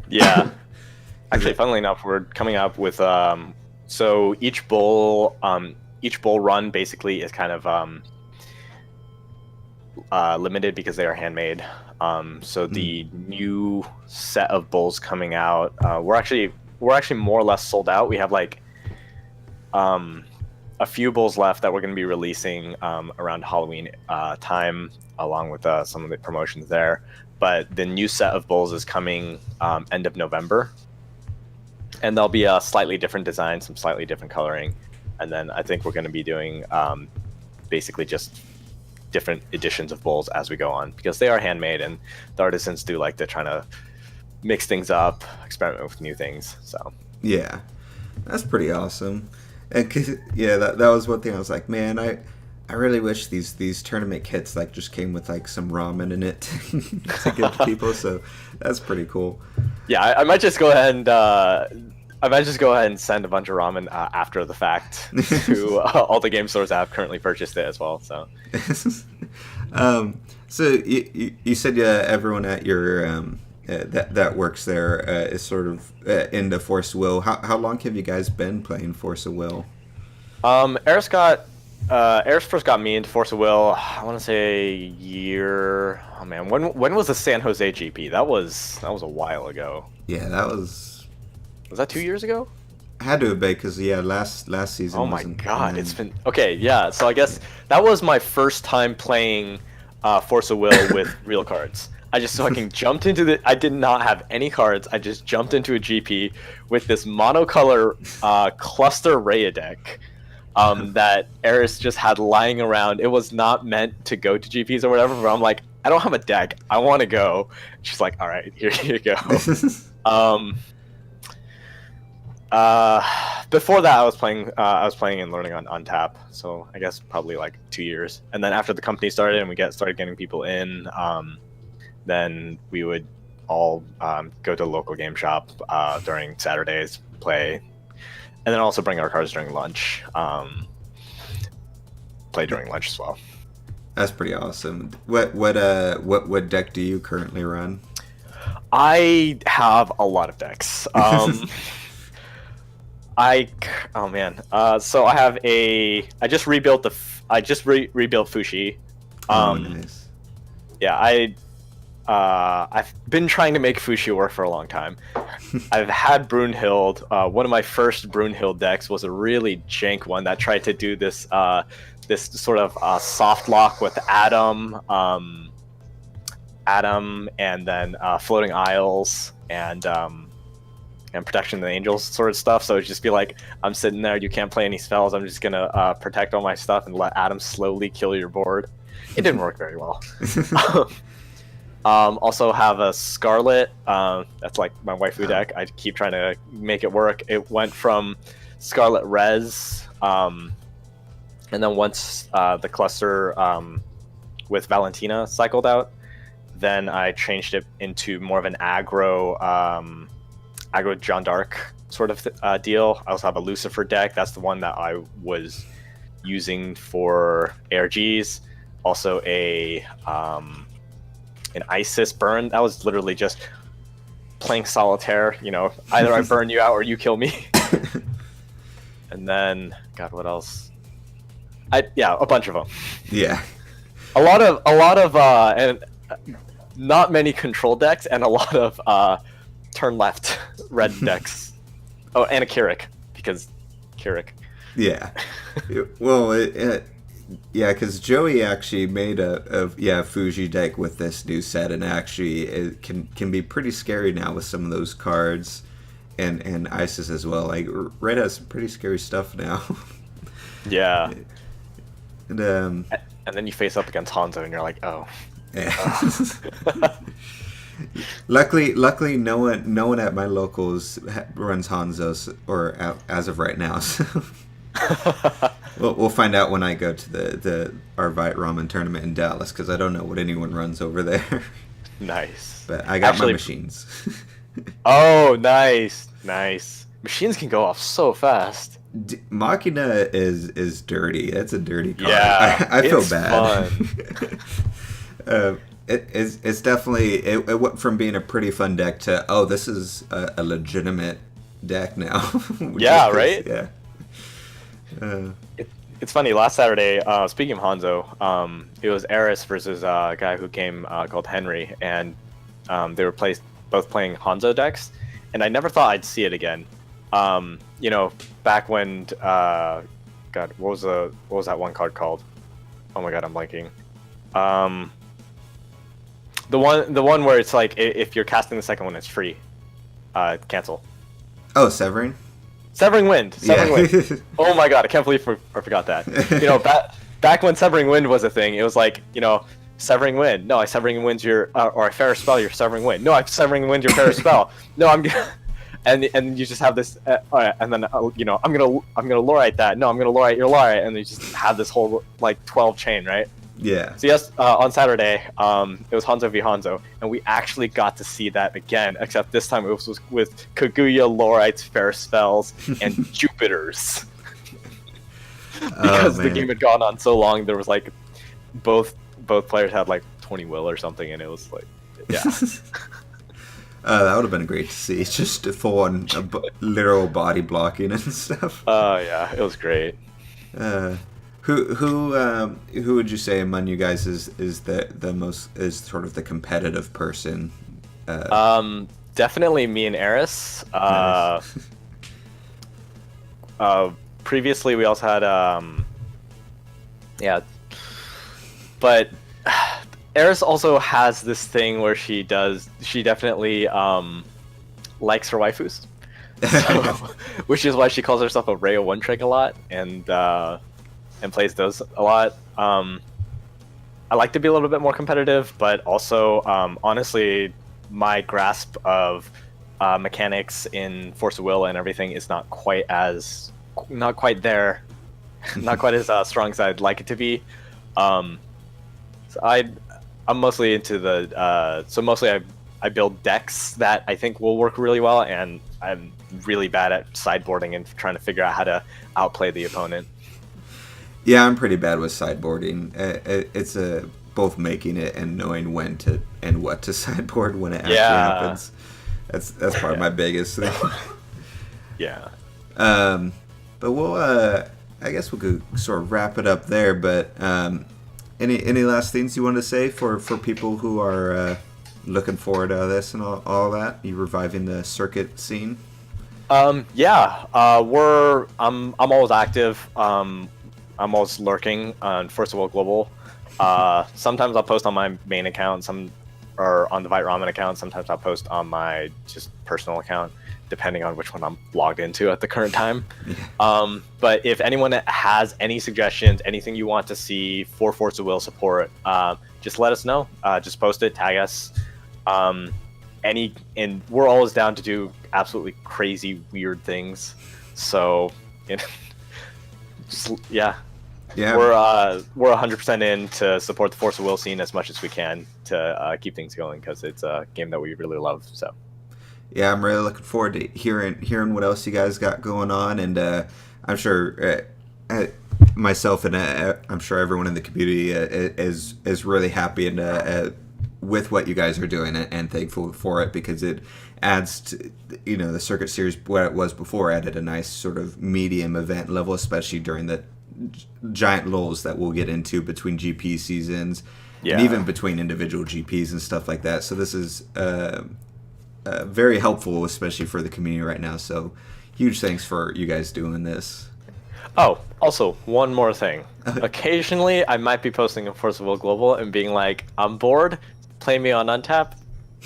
Yeah. Actually, funnily enough, we're coming up with so each bowl run basically is kind of limited because they are handmade. So the new set of bowls coming out, we're actually more or less sold out. We have like a few bowls left that we're going to be releasing around Halloween time, along with some of the promotions there. But the new set of bowls is coming end of November, and there'll be a slightly different design, some slightly different coloring, and then I think we're going to be doing basically just different editions of bowls as we go on, because they are handmade and the artisans do like to try to mix things up, experiment with new things. So yeah, that's pretty awesome. And that was one thing I was like, man, I really wish these tournament kits like just came with like some ramen in it to give to people. So that's pretty cool. Yeah, I might just go ahead and send a bunch of ramen after the fact to all the game stores that have currently purchased it as well. So, so you said everyone at your that works there is sort of into Force of Will. How long have you guys been playing Force of Will? Eris first got me into Force of Will. I want to say a year. Oh man, when was the San Jose GP? That was a while ago. Yeah, that was. Was that 2 years ago? Had to have been because last season. Oh my god, it's been okay. Yeah, so I guess that was my first time playing Force of Will with real cards. I just fucking jumped into I did not have any cards. I just jumped into a GP with this monocolor cluster Rhea deck that Eris just had lying around. It was not meant to go to GPs or whatever, but I'm like, I don't have a deck. I want to go. She's like, all right, here you go. Before that, I was playing and learning on tap. So I guess probably like 2 years. And then after the company started and we started getting people in, then we would all go to the local game shop during Saturdays, play, and then also bring our cards during lunch. Play during lunch as well. That's pretty awesome. What deck do you currently run? I have a lot of decks. So I have I just rebuilt rebuilt Fushi. Nice. Yeah, I've been trying to make Fushi work for a long time. I've had Brunhild. One of my first Brunhild decks was a really jank one that tried to do this this sort of soft lock with Adam, and then Floating Isles and Protection of the Angels sort of stuff. So it'd just be like, I'm sitting there, you can't play any spells, I'm just gonna protect all my stuff and let Adam slowly kill your board. It didn't work very well. Also have a Scarlet, that's like my waifu deck. I keep trying to make it work. It went from Scarlet Res, and then once the cluster with Valentina cycled out, then I changed it into more of an aggro Jeanne d'Arc sort of deal. I also have a Lucifer deck. That's the one that I was using for ARGs. Also an Isis burn. That was literally just playing solitaire. You know, either I burn you out or you kill me. And then, God, what else? A bunch of them. Yeah. A lot of and not many control decks, and a lot of turn left red decks. Oh, and a Keurig, because Keurig. Yeah. Well, because Joey actually made a Fuji deck with this new set, and actually it can be pretty scary now with some of those cards, and Isis as well. Like Red has some pretty scary stuff now. Yeah. And then you face up against Hanzo, and you're like, oh. Yeah. Luckily, no one at my locals runs Hanzos, or as of right now. So we'll find out when I go to our Vite Ramen tournament in Dallas, because I don't know what anyone runs over there. Nice. But I got my machines. Oh, nice. Machines can go off so fast. Machina is dirty. That's a dirty card. Yeah, I feel bad. Fun. It's definitely it went from being a pretty fun deck to, oh, this is a legitimate deck now. Yeah, right? Yeah. It's funny, last Saturday, speaking of Hanzo, it was Eris versus a guy who came called Henry, and they were both playing Hanzo decks, and I never thought I'd see it again. You know, back when God, what was that one card called? Oh my god, I'm blanking. The one where it's like, if you're casting the second one, it's free. Cancel. Oh, Severing? Severing Wind. Wind. Oh my god, I can't believe I forgot that. You know, back when Severing Wind was a thing, it was like, you know, Severing Wind. No, I Severing Wind's your, or I Fair Spell your Severing Wind. No, I Severing Wind your Fair Spell. No, and you just have this, all right, and then you know, I'm gonna Lorite that. No, I'm gonna Lorite your Lorite, and you just have this whole like 12 chain, right? Yeah. So yes, on Saturday, it was Hanzo v Hanzo, and we actually got to see that again, except this time it was with Kaguya, Lorites, Fair Spells, and Jupiters. Because the game had gone on so long, there was like both players had like 20 will or something, and it was like, yeah. That would have been great to see. It's just full on literal body blocking and stuff. Yeah, it was great. Who would you say among you guys is the most, is sort of the competitive person? Definitely me and Eris. Nice. Previously we also had yeah, but Eris also has this thing where she definitely likes her waifus, so, which is why she calls herself a Rhea one trick a lot, and plays those a lot. I like to be a little bit more competitive, but also honestly, my grasp of mechanics in Force of Will and everything is not quite there, not quite as strong as I'd like it to be. So I'm mostly into the mostly I build decks that I think will work really well, and I'm really bad at sideboarding and trying to figure out how to outplay the opponent. Yeah, I'm pretty bad with sideboarding. It's both making it and knowing when to and what to sideboard when it actually happens. That's probably my biggest thing. Yeah. But we'll I guess we could sort of wrap it up there. But any last things you want to say for people who are looking forward to this and all that? You reviving the circuit scene? Yeah. I'm always active. I'm always lurking on First of All Global. Sometimes I'll post on my main account, or on the Vite Ramen account. Sometimes I'll post on my just personal account, depending on which one I'm logged into at the current time. Yeah. But if anyone has any suggestions, anything you want to see for Force of Will support, just let us know. Just post it, tag us. And we're always down to do absolutely crazy, weird things. So, you know, yeah, we're 100% in to support the Force of Will scene as much as we can to keep things going, because it's a game that we really love. So yeah, I'm really looking forward to hearing what else you guys got going on, and I'm sure myself and I'm sure everyone in the community is really happy and with what you guys are doing and thankful for it, because it adds to, you know, the circuit series where it was before added a nice sort of medium event level, especially during the giant lulls that we'll get into between GP seasons, and even between individual GPs and stuff like that. So this is very helpful, especially for the community right now. So huge thanks for you guys doing this. Oh, also one more thing. Occasionally I might be posting in Force of Will Global and being like, I'm bored, play me on Untap.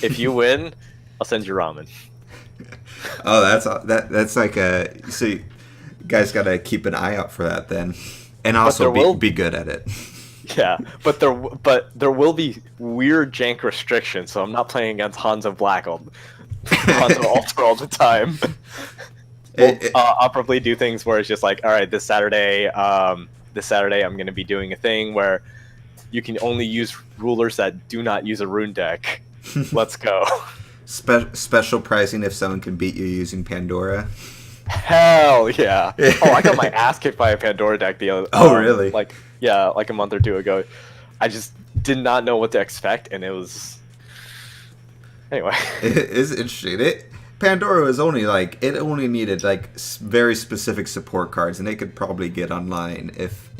If you win, I'll send you ramen. Oh, that's like so you guys got to keep an eye out for that then, and also be good at it. Yeah, but there will be weird jank restrictions, so I'm not playing against Hanzo Black Hanzo Ultra all the time. I'll probably do things where it's just like, all right, this Saturday I'm going to be doing a thing where you can only use rulers that do not use a rune deck. Let's go. Special pricing if someone can beat you using Pandora. Hell yeah! Oh, I got my ass kicked by a Pandora deck the other. Oh, really? Like a month or two ago. I just did not know what to expect, and it was. Anyway, it is interesting. Pandora was only it only needed very specific support cards, and they could probably get online if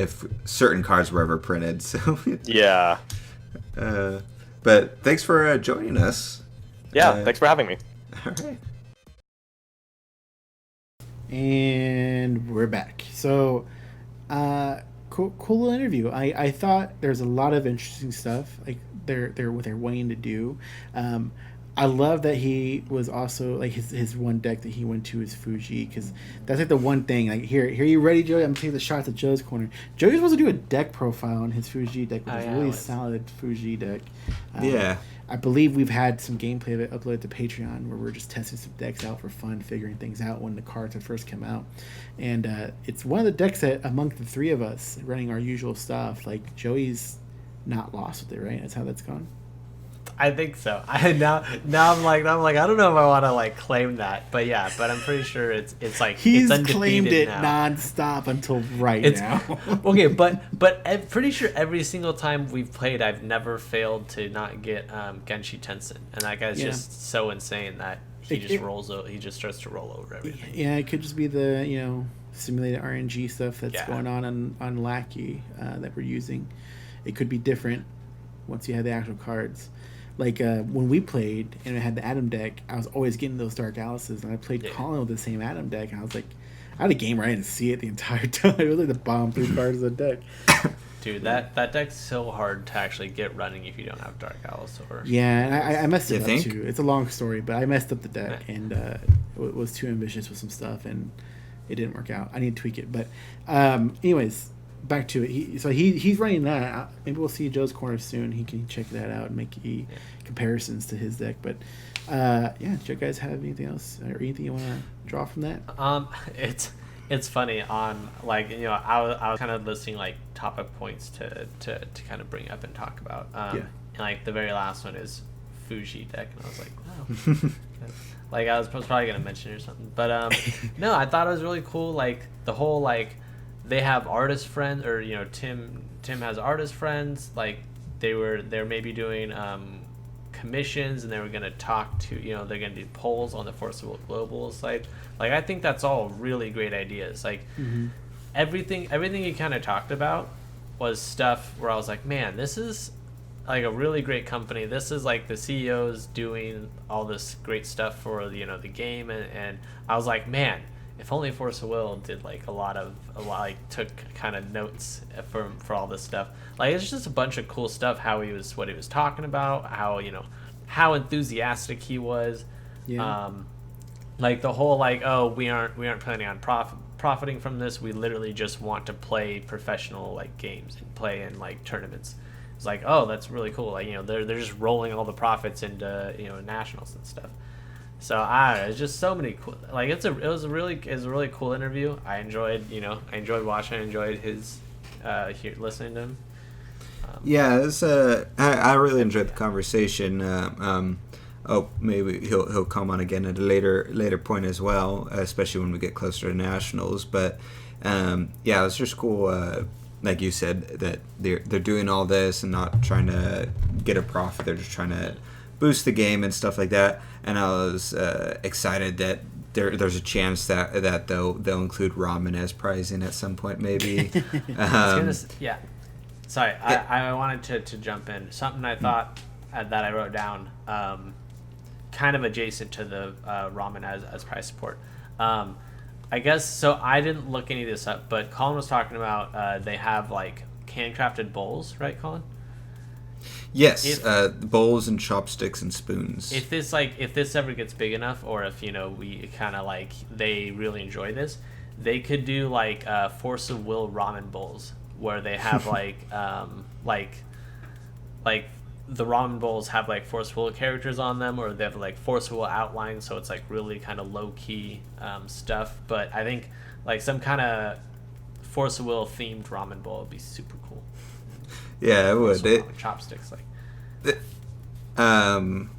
certain cards were ever printed. So yeah. But thanks for joining us. Yeah, thanks for having me. All right. And we're back. So, cool interview. I thought there's a lot of interesting stuff like they're what they're wanting to do. I love that he was also like his one deck that he went to is Fuji, because that's like the one thing. Like here you ready, Joey? I'm taking the shots at Joe's corner. Joey's supposed to do a deck profile on his Fuji deck with a really solid Fuji deck. Yeah. I believe we've had some gameplay of it uploaded to Patreon where we're just testing some decks out for fun, figuring things out when the cards had first come out. And it's one of the decks that among the three of us running our usual stuff, like Joey's not lost with it, right? That's how that's gone. I think so. Now I'm like I don't know if I want to like claim that, but I'm pretty sure it's like he's it's claimed it now. nonstop until now. Okay, but I'm pretty sure every single time we've played, I've never failed to not get Genshi Tensen, and that guy's just so insane that he just starts to roll over everything. Yeah, it could just be the simulated RNG stuff that's going on Lackey that we're using. It could be different once you have the actual cards. Like when we played and I had the Atom deck, I was always getting those Dark Alices, and I played Colin with the same Atom deck, and I was like, I had a game where I didn't see it the entire time. It was like the bottom 3 cards of the deck. Dude, that deck's so hard to actually get running if you don't have Dark Alisaur. Yeah, and I messed it up too. It's a long story, but I messed up the deck and it was too ambitious with some stuff, and it didn't work out. I need to tweak it, but anyways. Back to it. He's running that. Maybe we'll see Joe's corner soon. He can check that out and make comparisons to his deck. But do you guys have anything else or anything you want to draw from that? It's funny on I was kind of listing like topic points to kind of bring up and talk about. And like the very last one is Fuji deck, and I was like, wow. Like I was probably gonna mention it or something, but no, I thought it was really cool. Like the whole like. They have artist friends, or Tim has artist friends. Like they're maybe doing commissions, and they were gonna talk to they're gonna do polls on the Force of Will Global site. Like I think that's all really great ideas. Like everything you kind of talked about was stuff where I was like, man, this is like a really great company. This is like the CEOs doing all this great stuff for the game, and I was like, man. If only Force of Will did like took kind of notes for all this stuff. Like it's just a bunch of cool stuff. What he was talking about, how enthusiastic he was. Yeah. Like the whole we aren't planning on profiting from this. We literally just want to play professional like games and play in like tournaments. It's like, oh, that's really cool. Like they're just rolling all the profits into nationals and stuff. So it's just so many cool. Like it was a really cool interview. I enjoyed watching. I enjoyed his listening to him. Yeah, it's I really enjoyed the conversation. Maybe he'll come on again at a later point as well, especially when we get closer to nationals. But it was just cool. Like you said, that they're doing all this and not trying to get a profit. They're just trying to boost the game and stuff like that. And I was excited that there's a chance that they'll include ramen as pricing at some point, maybe. Sorry, I wanted to jump in. Something I thought that I wrote down, kind of adjacent to the ramen as price support. I guess so. I didn't look any of this up, but Colin was talking about they have like handcrafted bowls, right, Colin? Yes, bowls and chopsticks and spoons. If this ever gets big enough, or if we kind of like they really enjoy this, they could do like Force of Will ramen bowls where they have like the ramen bowls have like Force of Will characters on them, or they have like Force of Will outlines, so it's like really kind of low key stuff. But I think like some kind of Force of Will themed ramen bowl would be super cool. Yeah, it would. Chopsticks, like. And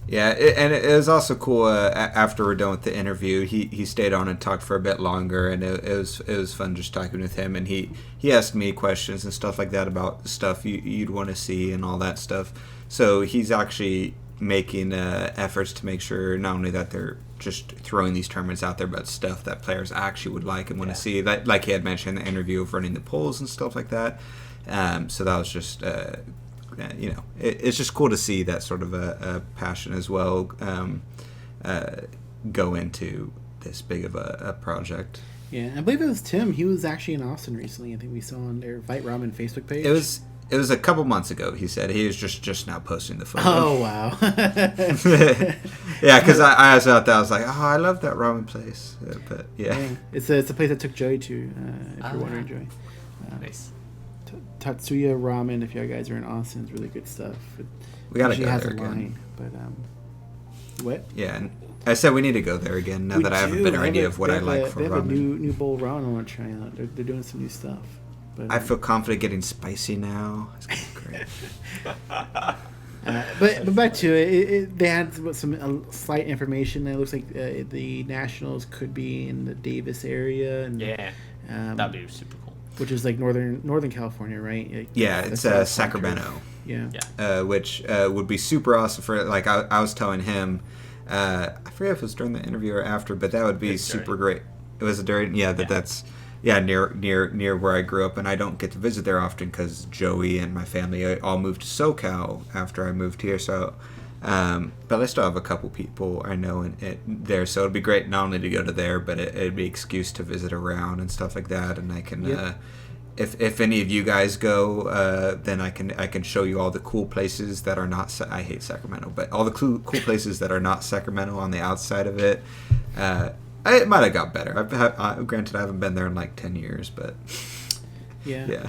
it was also cool. After we're done with the interview, he stayed on and talked for a bit longer, and it was fun just talking with him. And he asked me questions and stuff like that about stuff you'd want to see and all that stuff. So he's actually making efforts to make sure not only that they're just throwing these tournaments out there, but stuff that players actually would like and want to see. Like he had mentioned in the interview of running the polls and stuff like that. So that was just, it's just cool to see that sort of a passion as well go into this big of a project. Yeah, I believe it was Tim. He was actually in Austin recently. I think we saw on their Vite Ramen Facebook page. It was a couple months ago. He said he was just now posting the photo. Oh wow. Yeah, because I was out there. I was like, oh, I love that ramen place. But yeah, it's a place I took Joey to. If you're wondering, Joey. Nice. Tatsuya Ramen. If you guys are in Austin, it's really good stuff. we gotta go has there a again. line, but what? Yeah, and I said we need to go there again now that I have a better idea of what I like for They have a ramen. new bowl ramen I want to try out. They're doing some new stuff. But I feel confident getting spicy now. It's gonna be great. but back to it, they had some slight information. It looks like the Nationals could be in the Davis area, and Yeah, that'd be super cool. which is like northern California, right? Like, Yeah, that's it's South Sacramento. Contour. Yeah. Yeah. Which would be super awesome for, like, I was telling him, I forget if it was during the interview or after, but that would be It's super during. great. It was during, that's near where I grew up, and I don't get to visit there often because Joey and my family all moved to SoCal after I moved here. So, but I still have a couple people I know there, so it'd be great not only to go to there, but it'd be an excuse to visit around and stuff like that, and I can. Yep. If any of you guys go, then I can show you all the cool places that are not. I hate Sacramento, but all the cool places that are not Sacramento on the outside of it. It might have got better. Granted, I haven't been there in like 10 years, but Yeah.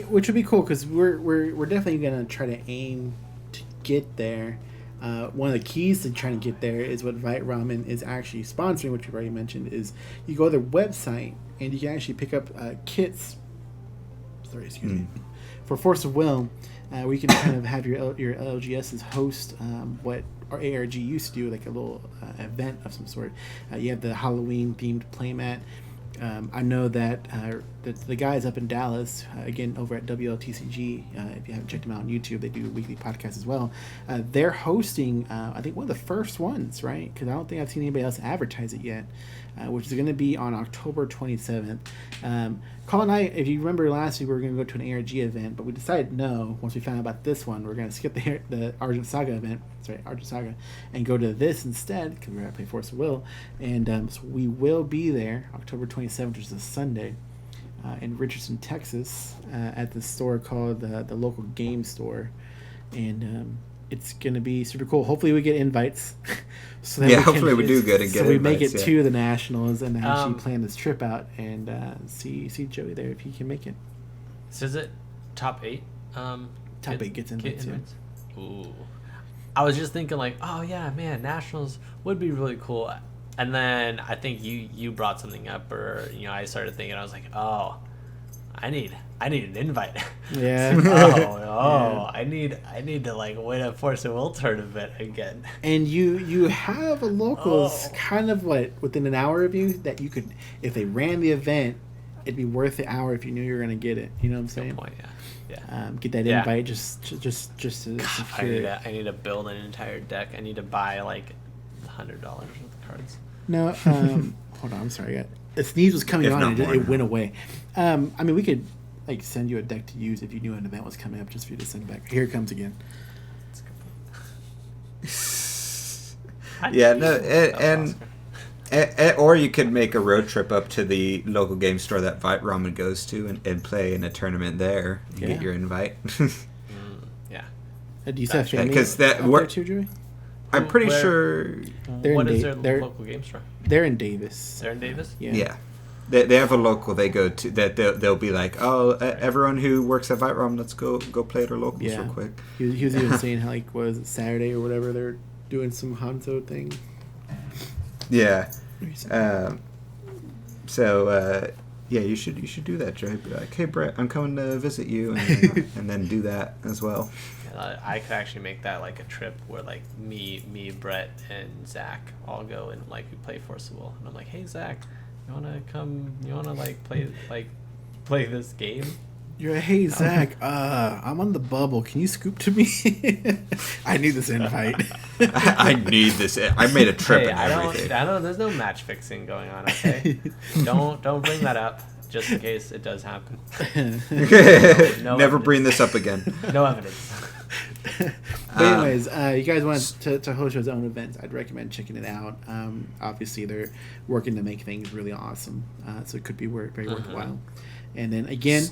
Which would be cool because we're definitely gonna try to aim to get there. One of the keys to trying to get there is what Vite Ramen is actually sponsoring, which we've already mentioned. Is you go to their website and you can actually pick up kits. Sorry, excuse me. For Force of Will, where you can kind of have your LGSs host what our ARG used to do, like a little event of some sort. You have the Halloween themed playmat. I know that the guys up in Dallas, again over at WLTCG, if you haven't checked them out on YouTube, they do a weekly podcast as well. They're hosting, I think, one of the first ones, right? Because I don't think I've seen anybody else advertise it yet, which is going to be on October 27th. Colin and I, if you remember last week, we were going to go to an ARG event, but we decided no. Once we found out about this one, we're going to skip the Argent Saga event, and go to this instead because we're going to play Force of Will. And so we will be there October 27th, which is a Sunday, in Richardson, Texas, at the store called the local game store. And it's going to be super cool. Hopefully we get invites. So that hopefully we do good and get so we make it invites, to the Nationals and actually plan this trip out and see Joey there if he can make it. So is it top 8? Top 8 gets invites, yeah. Ooh. I was just thinking like, oh yeah, man, Nationals would be really cool. And then I think you brought something up, or I started thinking, I was like, oh, I need an invite. Yeah. Yeah. I need to like win a Force of Will tournament again. And you have a locals kind of within an hour of you that you could, if they ran the event, it'd be worth the hour if you knew you were gonna get it. You know what I'm saying? Good point. Yeah. Get that invite just to secure it. I need to build an entire deck. I need to buy like $100 worth of cards. No, hold on. I'm sorry. The sneeze was coming If on not and more it now. went away. I mean, we could send you a deck to use if you knew an event was coming up, just for you to send back. Here it comes again. Yeah, no, or you could make a road trip up to the local game store that Vite Ramen goes to and play in a tournament there and get your invite. Yeah. Do you have family Because that up there too, Joey? I'm pretty Where- sure. What in is Da- their they're- local game store? They're in Davis. They're in Davis? Yeah. They have a local they go to that they'll be like, oh, everyone who works at Vite Ramen, let's go play at our locals Yeah. real quick. He was even saying how was it Saturday or whatever they're doing some Hanzo thing. Yeah. Yeah, you should do that, Joey. Be like, hey, Brett, I'm coming to visit you, and then do that as well. I could actually make that like a trip where like me, Brett, and Zach all go and like we play Force of Will, and I'm like, hey Zach, you wanna come? You wanna play this game? You're like, hey Zach, I'm on the bubble. Can you scoop to me? I need this invite. I need this. I made a trip Hey, and I everything. don't. There's no match fixing going on. Okay, don't bring that up just in case it does happen. No Never evidence. bring this up again. No evidence. But anyways, you guys want to host your own events, I'd recommend checking it out. Obviously, they're working to make things really awesome, so it could be very worthwhile. And then again,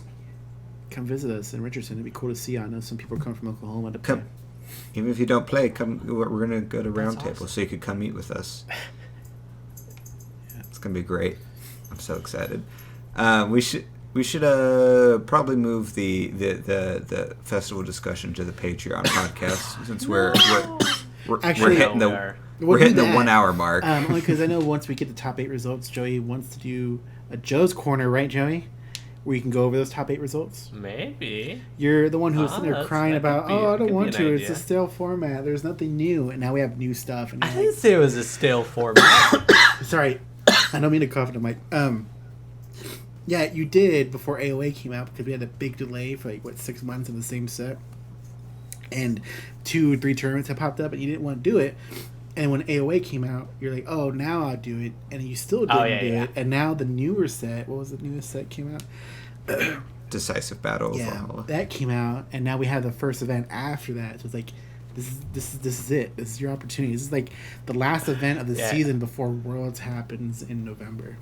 come visit us in Richardson. It'd be cool to see you. I know some people are coming from Oklahoma to play. Come, even if you don't play, come. We're gonna go to That's Roundtable, awesome. so you could come meet with us. It's gonna be great. I'm so excited. We should probably move the festival discussion to the Patreon podcast since we're Actually, hitting No, the we are. we're do hitting the that. 1 hour mark. Only because I know once we get the top 8 results, Joey wants to do a Joe's Corner, right, Joey? Where you can go over those top 8 results. Maybe. You're the one who was sitting there that's- crying that about, could be- I could don't be want an to. It's a idea. stale format. There's nothing new. And now we have new stuff. And I you're didn't like, say it was a stale format. sorry, I don't mean to cough into the mic. Yeah, you did before AOA came out because we had a big delay for 6 months in the same set, and 2 or 3 tournaments had popped up, and you didn't want to do it. And when AOA came out, you're like, oh, now I'll do it, and you still didn't do it. And now the newer set, what was the newest set came out? Decisive Battle of Yeah, Valhalla. that came out, and now we have the first event after that. So it's like, this is it. This is your opportunity. This is like the last event of the season before Worlds happens in November.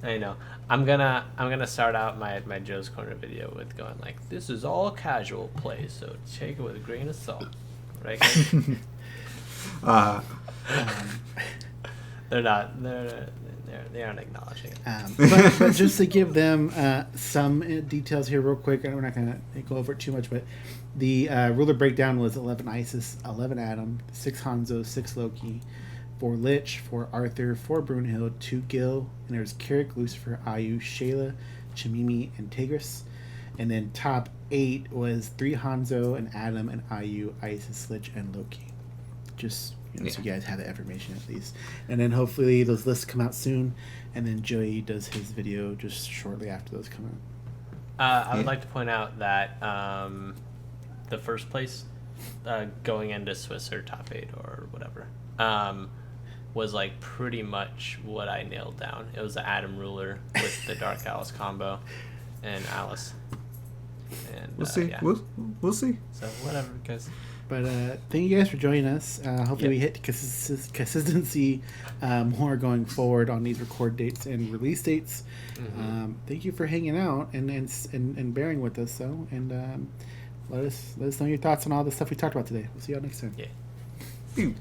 I know. I'm gonna start out my Joe's Corner video with going like, this is all casual play, so take it with a grain of salt, right? guys? They're not. They aren't acknowledging it. But just to give them some details here real quick, we're not going to go over it too much, but the ruler breakdown was 11 Isis, 11 Adam, 6 Hanzo, 6 Loki, 4 Lich, 4 Arthur, 4 Brunhild, 2 Gil, and there's Carrick, Lucifer, Ayu, Shayla, Chimimi, and Tigris. And then top 8 was 3 Hanzo, and Adam, and Ayu, Isis, Lich, and Loki. Just so you guys have the information at least. And then hopefully those lists come out soon, and then Joey does his video just shortly after those come out. I would like to point out that the first place going into Swiss or top 8 or whatever was like pretty much what I nailed down. It was the Adam ruler with the Dark Alice combo and Alice. And We'll see. Yeah. We'll see. So whatever, guys. But thank you guys for joining us. Hopefully we hit consistency more going forward on these record dates and release dates. Mm-hmm. Thank you for hanging out and bearing with us, though. And let us know your thoughts on all the stuff we talked about today. We'll see y'all next time. Yeah. Phew.